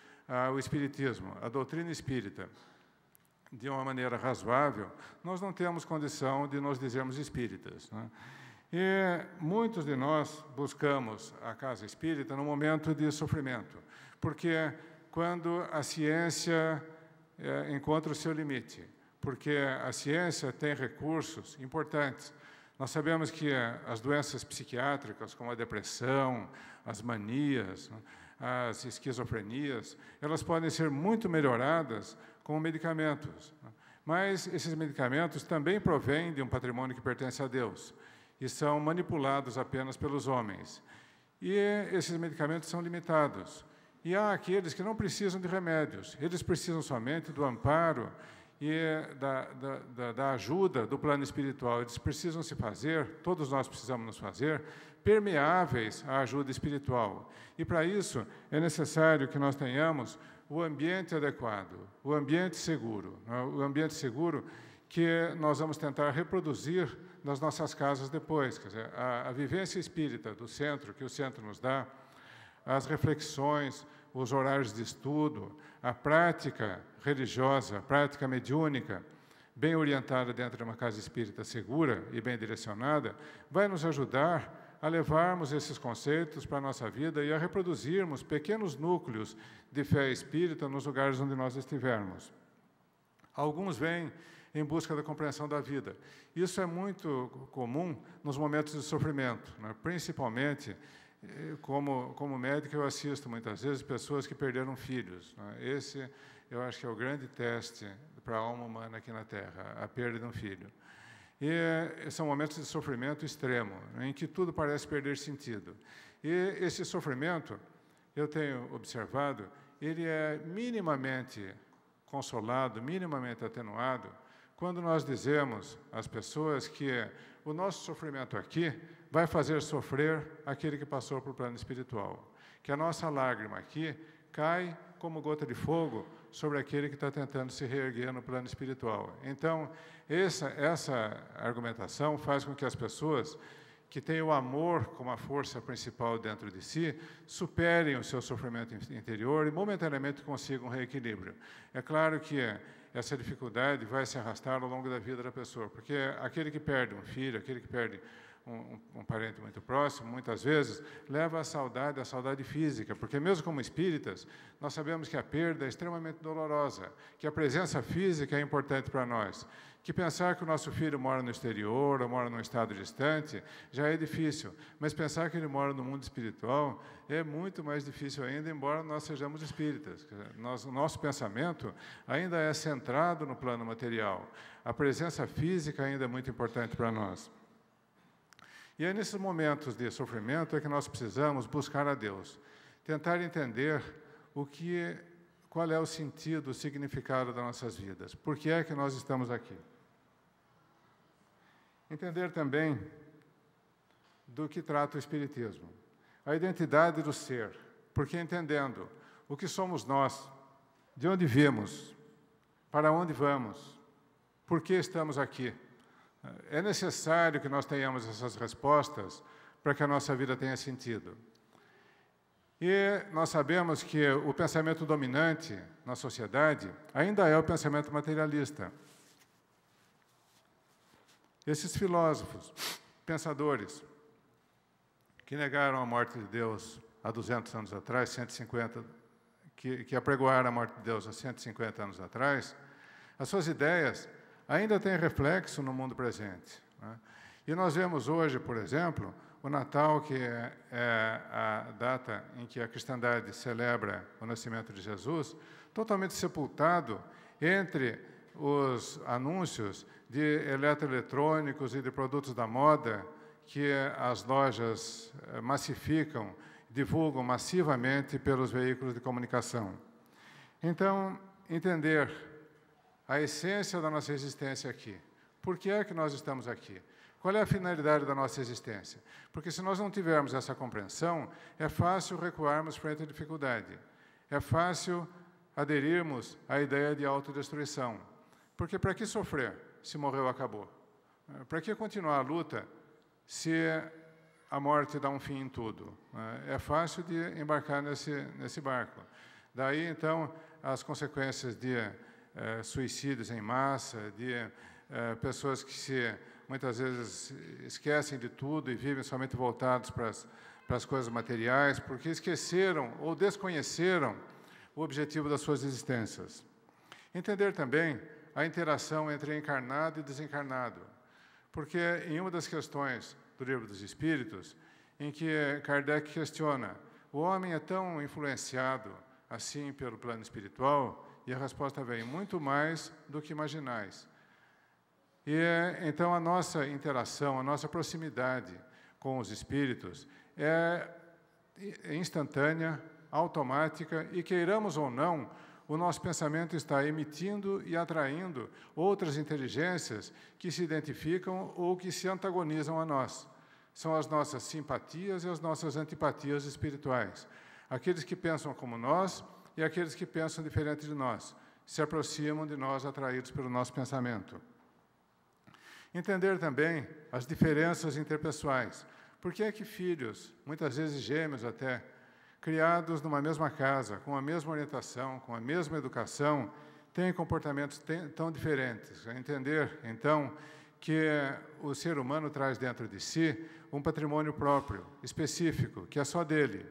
o espiritismo, a doutrina espírita, de uma maneira razoável, nós não temos condição de nos dizermos espíritas, né? E muitos de nós buscamos a casa espírita no momento de sofrimento, porque quando a ciência encontra o seu limite, porque a ciência tem recursos importantes. Nós sabemos que as doenças psiquiátricas, como a depressão, as manias, as esquizofrenias, elas podem ser muito melhoradas com medicamentos. Mas esses medicamentos também provêm de um patrimônio que pertence a Deus e são manipulados apenas pelos homens. E esses medicamentos são limitados. E há aqueles que não precisam de remédios, eles precisam somente do amparo e da ajuda do plano espiritual. Eles precisam se fazer, todos nós precisamos nos fazer, permeáveis à ajuda espiritual. E, para isso, é necessário que nós tenhamos o ambiente adequado, o ambiente seguro. O ambiente seguro que nós vamos tentar reproduzir nas nossas casas depois. Quer dizer, a vivência espírita do centro, que o centro nos dá, as reflexões, os horários de estudo, a prática religiosa, a prática mediúnica, bem orientada dentro de uma casa espírita segura e bem direcionada, vai nos ajudar a levarmos esses conceitos para a nossa vida e a reproduzirmos pequenos núcleos de fé espírita nos lugares onde nós estivermos. Alguns vêm em busca da compreensão da vida. Isso é muito comum nos momentos de sofrimento, né? Principalmente, como médico, eu assisto muitas vezes pessoas que perderam filhos, né? Esse, eu acho que é o grande teste para a alma humana aqui na Terra, a perda de um filho. E são momentos de sofrimento extremo, em que tudo parece perder sentido. E esse sofrimento, eu tenho observado, ele é minimamente consolado, minimamente atenuado, quando nós dizemos às pessoas que o nosso sofrimento aqui vai fazer sofrer aquele que passou para o plano espiritual, que a nossa lágrima aqui cai como gota de fogo sobre aquele que está tentando se reerguer no plano espiritual. Então, essa argumentação faz com que as pessoas que têm o amor como a força principal dentro de si, superem o seu sofrimento interior e momentaneamente consigam um reequilíbrio. É claro que essa dificuldade vai se arrastar ao longo da vida da pessoa, porque aquele que perde um filho, aquele que perde um parente muito próximo, muitas vezes, leva a saudade física, porque mesmo como espíritas, nós sabemos que a perda é extremamente dolorosa, que a presença física é importante para nós, que pensar que o nosso filho mora no exterior ou mora num estado distante já é difícil, mas pensar que ele mora no mundo espiritual é muito mais difícil ainda, embora nós sejamos espíritas. O nosso pensamento ainda é centrado no plano material. A presença física ainda é muito importante para nós. E é nesses momentos de sofrimento é que nós precisamos buscar a Deus, tentar entender qual é o sentido, o significado das nossas vidas, por que é que nós estamos aqui. Entender também do que trata o Espiritismo, a identidade do ser, porque entendendo o que somos nós, de onde viemos, para onde vamos, por que estamos aqui. É necessário que nós tenhamos essas respostas para que a nossa vida tenha sentido. E nós sabemos que o pensamento dominante na sociedade ainda é o pensamento materialista. Esses filósofos, pensadores, que negaram a morte de Deus há 200 anos atrás, 150, que apregoaram a morte de Deus há 150 anos atrás, as suas ideias ainda têm reflexo no mundo presente, né? E nós vemos hoje, por exemplo, o Natal, que é a data em que a cristandade celebra o nascimento de Jesus, totalmente sepultado entre os anúncios de eletroeletrônicos e de produtos da moda que as lojas massificam, divulgam massivamente pelos veículos de comunicação. Então, entender a essência da nossa existência aqui. Por que é que nós estamos aqui? Qual é a finalidade da nossa existência? Porque se nós não tivermos essa compreensão, é fácil recuarmos frente à dificuldade. É fácil aderirmos à ideia de autodestruição. Porque para que sofrer se morreu, acabou? Para que continuar a luta se a morte dá um fim em tudo? É fácil de embarcar nesse barco. Daí, então, as consequências de suicídios em massa, de pessoas que muitas vezes esquecem de tudo e vivem somente voltados para as coisas materiais, porque esqueceram ou desconheceram o objetivo das suas existências. Entender também a interação entre encarnado e desencarnado, porque em uma das questões do Livro dos Espíritos, em que Kardec questiona, o homem é tão influenciado assim pelo plano espiritual? E a resposta vem, muito mais do que imaginais. E então a nossa interação, a nossa proximidade com os espíritos é instantânea, automática, e queiramos ou não, o nosso pensamento está emitindo e atraindo outras inteligências que se identificam ou que se antagonizam a nós. São as nossas simpatias e as nossas antipatias espirituais. Aqueles que pensam como nós e aqueles que pensam diferente de nós se aproximam de nós atraídos pelo nosso pensamento. Entender também as diferenças interpessoais. Por que é que filhos, muitas vezes gêmeos até, criados numa mesma casa, com a mesma orientação, com a mesma educação, têm comportamentos tão diferentes? Entender, então, que o ser humano traz dentro de si um patrimônio próprio, específico, que é só dele,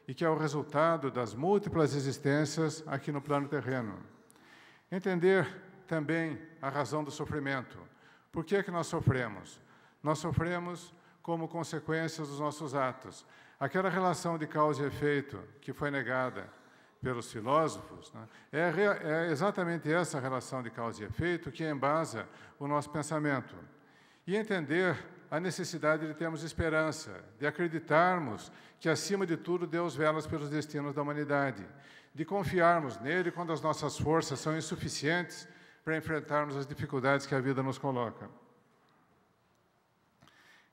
e que é o resultado das múltiplas existências aqui no plano terreno. Entender também a razão do sofrimento. Por que é que nós sofremos? Nós sofremos como consequência dos nossos atos. Aquela relação de causa e efeito que foi negada pelos filósofos, né, é exatamente essa relação de causa e efeito que embasa o nosso pensamento. E entender a necessidade de termos esperança, de acreditarmos que, acima de tudo, Deus vela pelos destinos da humanidade, de confiarmos nele quando as nossas forças são insuficientes para enfrentarmos as dificuldades que a vida nos coloca.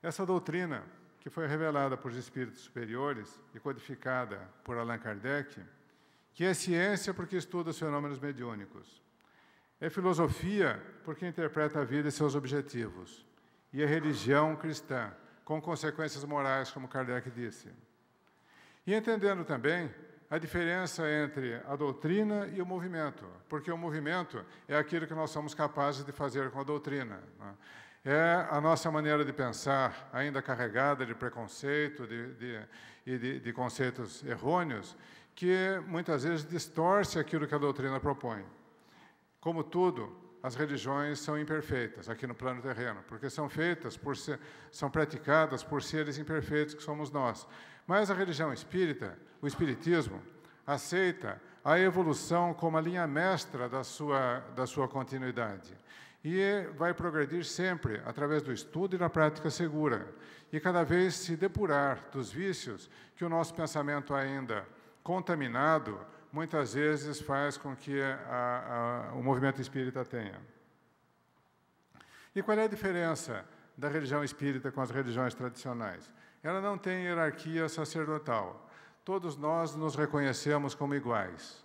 Essa doutrina, que foi revelada por espíritos superiores e codificada por Allan Kardec, que é ciência porque estuda os fenômenos mediúnicos, é filosofia porque interpreta a vida e seus objetivos, e é religião cristã, com consequências morais, como Kardec disse. E entendendo também a diferença entre a doutrina e o movimento, porque o movimento é aquilo que nós somos capazes de fazer com a doutrina, né? É a nossa maneira de pensar, ainda carregada de preconceito e de conceitos errôneos, que muitas vezes distorce aquilo que a doutrina propõe. Como tudo, as religiões são imperfeitas aqui no plano terreno, porque são feitas são praticadas por seres imperfeitos que somos nós. Mas a religião espírita, o espiritismo, aceita a evolução como a linha mestra da sua continuidade. E vai progredir sempre através do estudo e da prática segura. E cada vez se depurar dos vícios que o nosso pensamento ainda contaminado, muitas vezes faz com que o movimento espírita tenha. E qual é a diferença da religião espírita com as religiões tradicionais? Ela não tem hierarquia sacerdotal. Todos nós nos reconhecemos como iguais.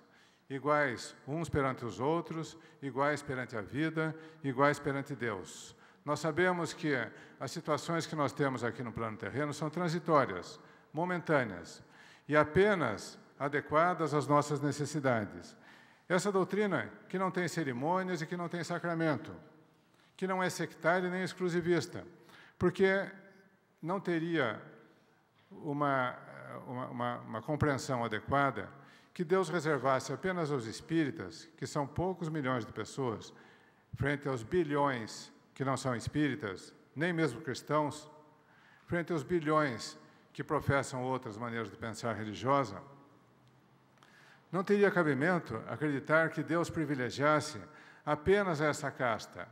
Iguais uns perante os outros, iguais perante a vida, iguais perante Deus. Nós sabemos que as situações que nós temos aqui no plano terreno são transitórias, momentâneas, e apenas adequadas às nossas necessidades. Essa doutrina, que não tem cerimônias e que não tem sacramento, que não é sectária nem exclusivista, porque não teria uma compreensão adequada que Deus reservasse apenas aos espíritas, que são poucos milhões de pessoas, frente aos bilhões que não são espíritas, nem mesmo cristãos, frente aos bilhões que professam outras maneiras de pensar religiosa. Não teria cabimento acreditar que Deus privilegiasse apenas essa casta.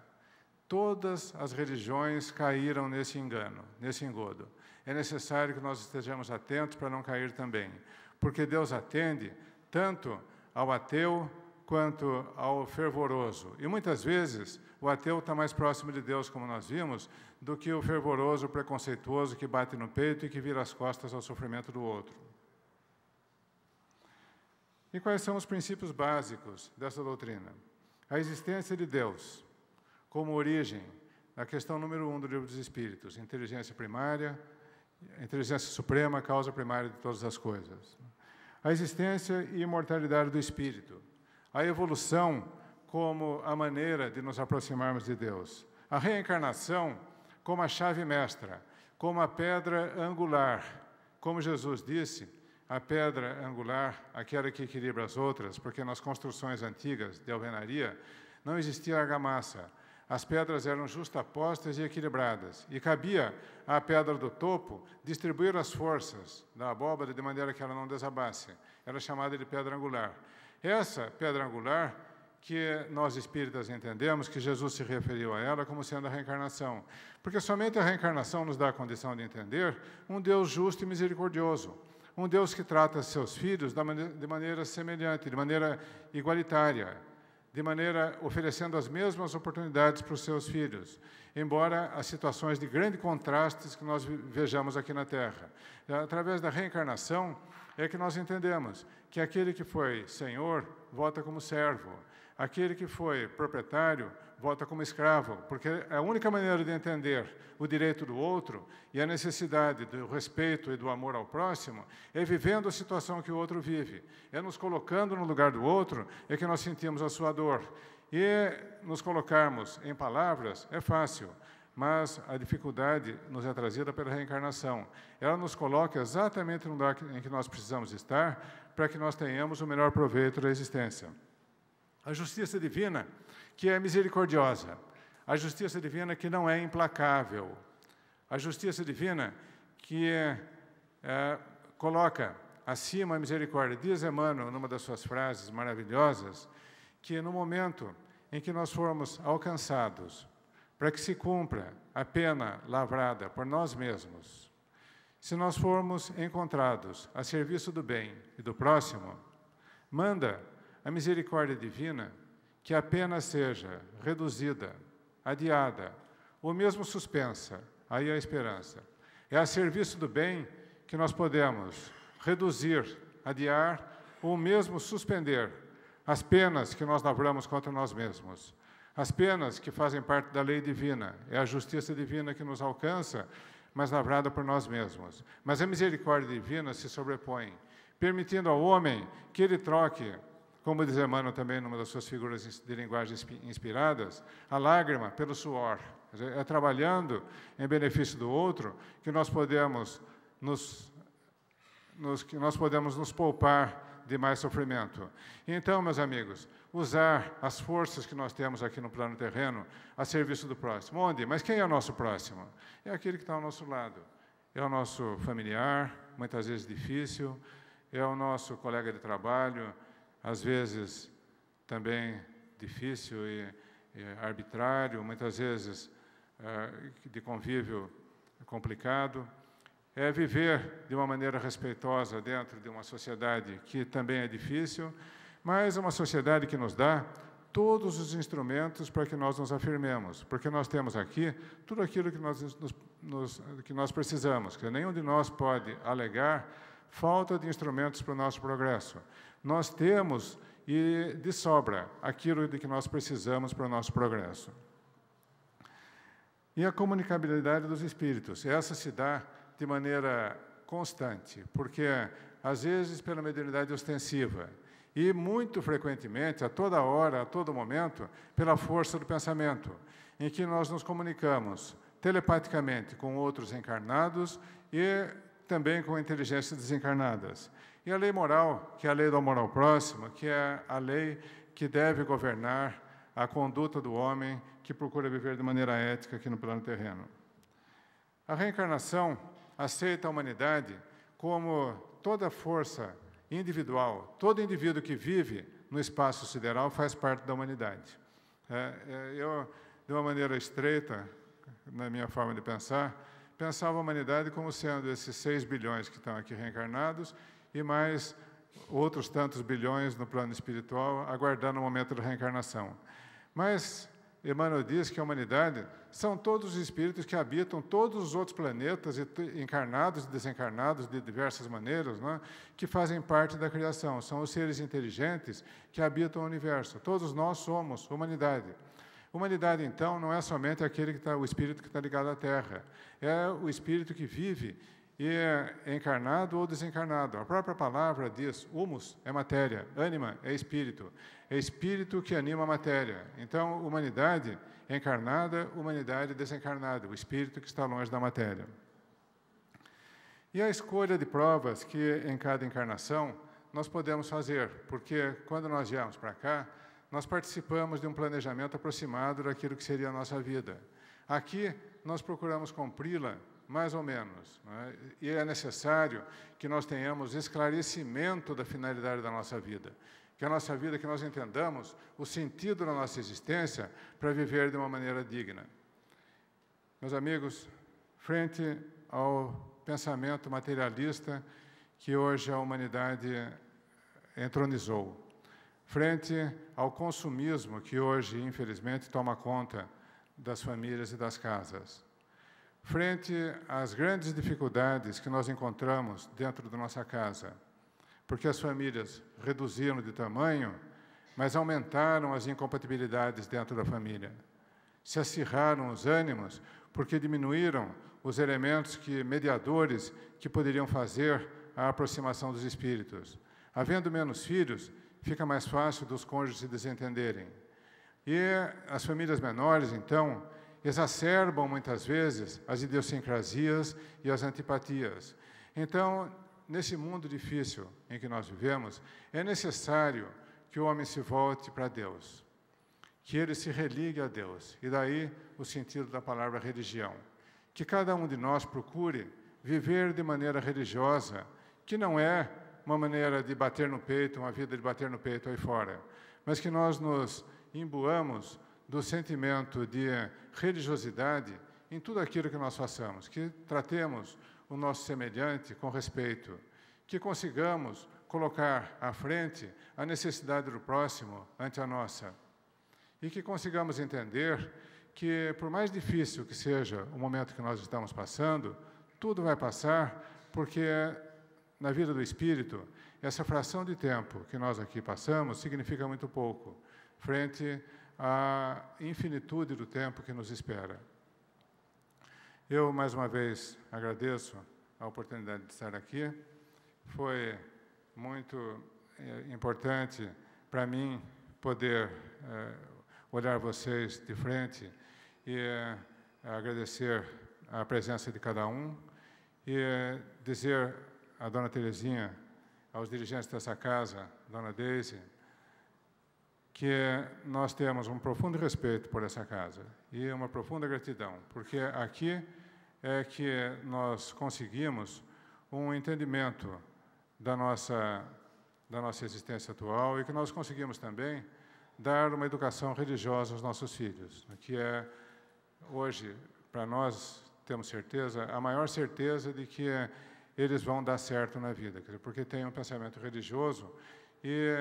Todas as religiões caíram nesse engano, nesse engodo. É necessário que nós estejamos atentos para não cair também, porque Deus atende tanto ao ateu quanto ao fervoroso. E muitas vezes o ateu está mais próximo de Deus, como nós vimos, do que o fervoroso, o preconceituoso que bate no peito e que vira as costas ao sofrimento do outro. E quais são os princípios básicos dessa doutrina? A existência de Deus como origem, a questão número 1 do Livro dos Espíritos, inteligência primária, inteligência suprema, causa primária de todas as coisas. A existência e imortalidade do espírito. A evolução como a maneira de nos aproximarmos de Deus. A reencarnação como a chave mestra, como a pedra angular. Como Jesus disse, a pedra angular, aquela que equilibra as outras, porque nas construções antigas de alvenaria não existia argamassa. As pedras eram justapostas e equilibradas, e cabia à pedra do topo distribuir as forças da abóbada de maneira que ela não desabasse. Era chamada de pedra angular. Essa pedra angular, que nós espíritas entendemos que Jesus se referiu a ela como sendo a reencarnação, porque somente a reencarnação nos dá a condição de entender um Deus justo e misericordioso, um Deus que trata seus filhos de maneira semelhante, de maneira igualitária, de maneira oferecendo as mesmas oportunidades para os seus filhos, embora as situações de grande contrastes que nós vejamos aqui na Terra. Através da reencarnação é que nós entendemos que aquele que foi senhor volta como servo, aquele que foi proprietário volta como escravo, porque a única maneira de entender o direito do outro e a necessidade do respeito e do amor ao próximo é vivendo a situação que o outro vive, é nos colocando no lugar do outro, é que nós sentimos a sua dor. E nos colocarmos em palavras é fácil, mas a dificuldade nos é trazida pela reencarnação. Ela nos coloca exatamente no lugar em que nós precisamos estar para que nós tenhamos o melhor proveito da existência. A justiça divina, que é misericordiosa, a justiça divina que não é implacável, a justiça divina que coloca acima a misericórdia. Diz Emmanuel, numa das suas frases maravilhosas, que no momento em que nós formos alcançados para que se cumpra a pena lavrada por nós mesmos, se nós formos encontrados a serviço do bem e do próximo, manda a misericórdia divina que a pena seja reduzida, adiada, ou mesmo suspensa. Aí a esperança. É a serviço do bem que nós podemos reduzir, adiar, ou mesmo suspender as penas que nós lavramos contra nós mesmos. As penas que fazem parte da lei divina. É a justiça divina que nos alcança, mas lavrada por nós mesmos. Mas a misericórdia divina se sobrepõe, permitindo ao homem que ele troque, como diz Emmanuel também numa das suas figuras de linguagem inspiradas, a lágrima pelo suor. É trabalhando em benefício do outro que nós podemos nos poupar de mais sofrimento. Então, meus amigos, usar as forças que nós temos aqui no plano terreno a serviço do próximo. Onde? Mas quem é o nosso próximo? É aquele que está ao nosso lado. É o nosso familiar, muitas vezes difícil, é o nosso colega de trabalho, às vezes também difícil e arbitrário, muitas vezes de convívio complicado. É viver de uma maneira respeitosa dentro de uma sociedade que também é difícil, mas é uma sociedade que nos dá todos os instrumentos para que nós nos afirmemos, porque nós temos aqui tudo aquilo que nós precisamos, que nenhum de nós pode alegar falta de instrumentos para o nosso progresso. Nós temos, e de sobra, aquilo de que nós precisamos para o nosso progresso. E a comunicabilidade dos espíritos, essa se dá de maneira constante, porque, às vezes, pela mediunidade ostensiva, e, muito frequentemente, a toda hora, a todo momento, pela força do pensamento, em que nós nos comunicamos telepaticamente com outros encarnados e também com inteligências desencarnadas. E a lei moral, que é a lei do amor ao próximo, que é a lei que deve governar a conduta do homem que procura viver de maneira ética aqui no plano terreno. A reencarnação aceita a humanidade como toda força individual, todo indivíduo que vive no espaço sideral faz parte da humanidade. Eu, de uma maneira estreita, na minha forma de pensar, pensava a humanidade como sendo esses 6 bilhões que estão aqui reencarnados e mais outros tantos bilhões no plano espiritual, aguardando o momento da reencarnação. Mas Emmanuel diz que a humanidade são todos os espíritos que habitam todos os outros planetas, encarnados e desencarnados de diversas maneiras, né, que fazem parte da criação. São os seres inteligentes que habitam o universo. Todos nós somos humanidade. Humanidade, então, não é somente o espírito que está ligado à Terra. É o espírito que vive e é encarnado ou desencarnado. A própria palavra diz, humus é matéria, ânima é espírito que anima a matéria. Então, humanidade encarnada, humanidade desencarnada, o espírito que está longe da matéria. E a escolha de provas que em cada encarnação nós podemos fazer, porque quando nós viemos para cá, nós participamos de um planejamento aproximado daquilo que seria a nossa vida. Aqui, nós procuramos cumpri-la mais ou menos, né? E é necessário que nós tenhamos esclarecimento da finalidade da nossa vida, que a nossa vida, que nós entendamos o sentido da nossa existência para viver de uma maneira digna. Meus amigos, frente ao pensamento materialista que hoje a humanidade entronizou, frente ao consumismo que hoje, infelizmente, toma conta das famílias e das casas, frente às grandes dificuldades que nós encontramos dentro da nossa casa, porque as famílias reduziram de tamanho, mas aumentaram as incompatibilidades dentro da família. Se acirraram os ânimos, porque diminuíram os elementos mediadores que poderiam fazer a aproximação dos espíritos. Havendo menos filhos, fica mais fácil dos cônjuges se desentenderem. E as famílias menores, então, exacerbam muitas vezes as idiosincrasias e as antipatias. Então, nesse mundo difícil em que nós vivemos, é necessário que o homem se volte para Deus, que ele se religue a Deus, e daí o sentido da palavra religião. Que cada um de nós procure viver de maneira religiosa, que não é uma maneira de bater no peito, uma vida de bater no peito aí fora, mas que nós nos imbuamos do sentimento de religiosidade em tudo aquilo que nós façamos, que tratemos o nosso semelhante com respeito, que consigamos colocar à frente a necessidade do próximo ante a nossa, e que consigamos entender que, por mais difícil que seja o momento que nós estamos passando, tudo vai passar, porque na vida do Espírito, essa fração de tempo que nós aqui passamos significa muito pouco, frente à infinitude do tempo que nos espera. Eu, mais uma vez, agradeço a oportunidade de estar aqui. Foi muito importante para mim poder olhar vocês de frente e agradecer a presença de cada um e dizer à Dona Terezinha, aos dirigentes dessa casa, Dona Deise, que nós temos um profundo respeito por essa casa e uma profunda gratidão, porque aqui é que nós conseguimos um entendimento da nossa existência atual e que nós conseguimos também dar uma educação religiosa aos nossos filhos, que é, hoje, para nós, temos certeza, a maior certeza de que eles vão dar certo na vida, porque têm um pensamento religioso e,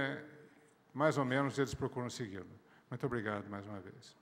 mais ou menos, eles procuram segui-lo. Muito obrigado mais uma vez.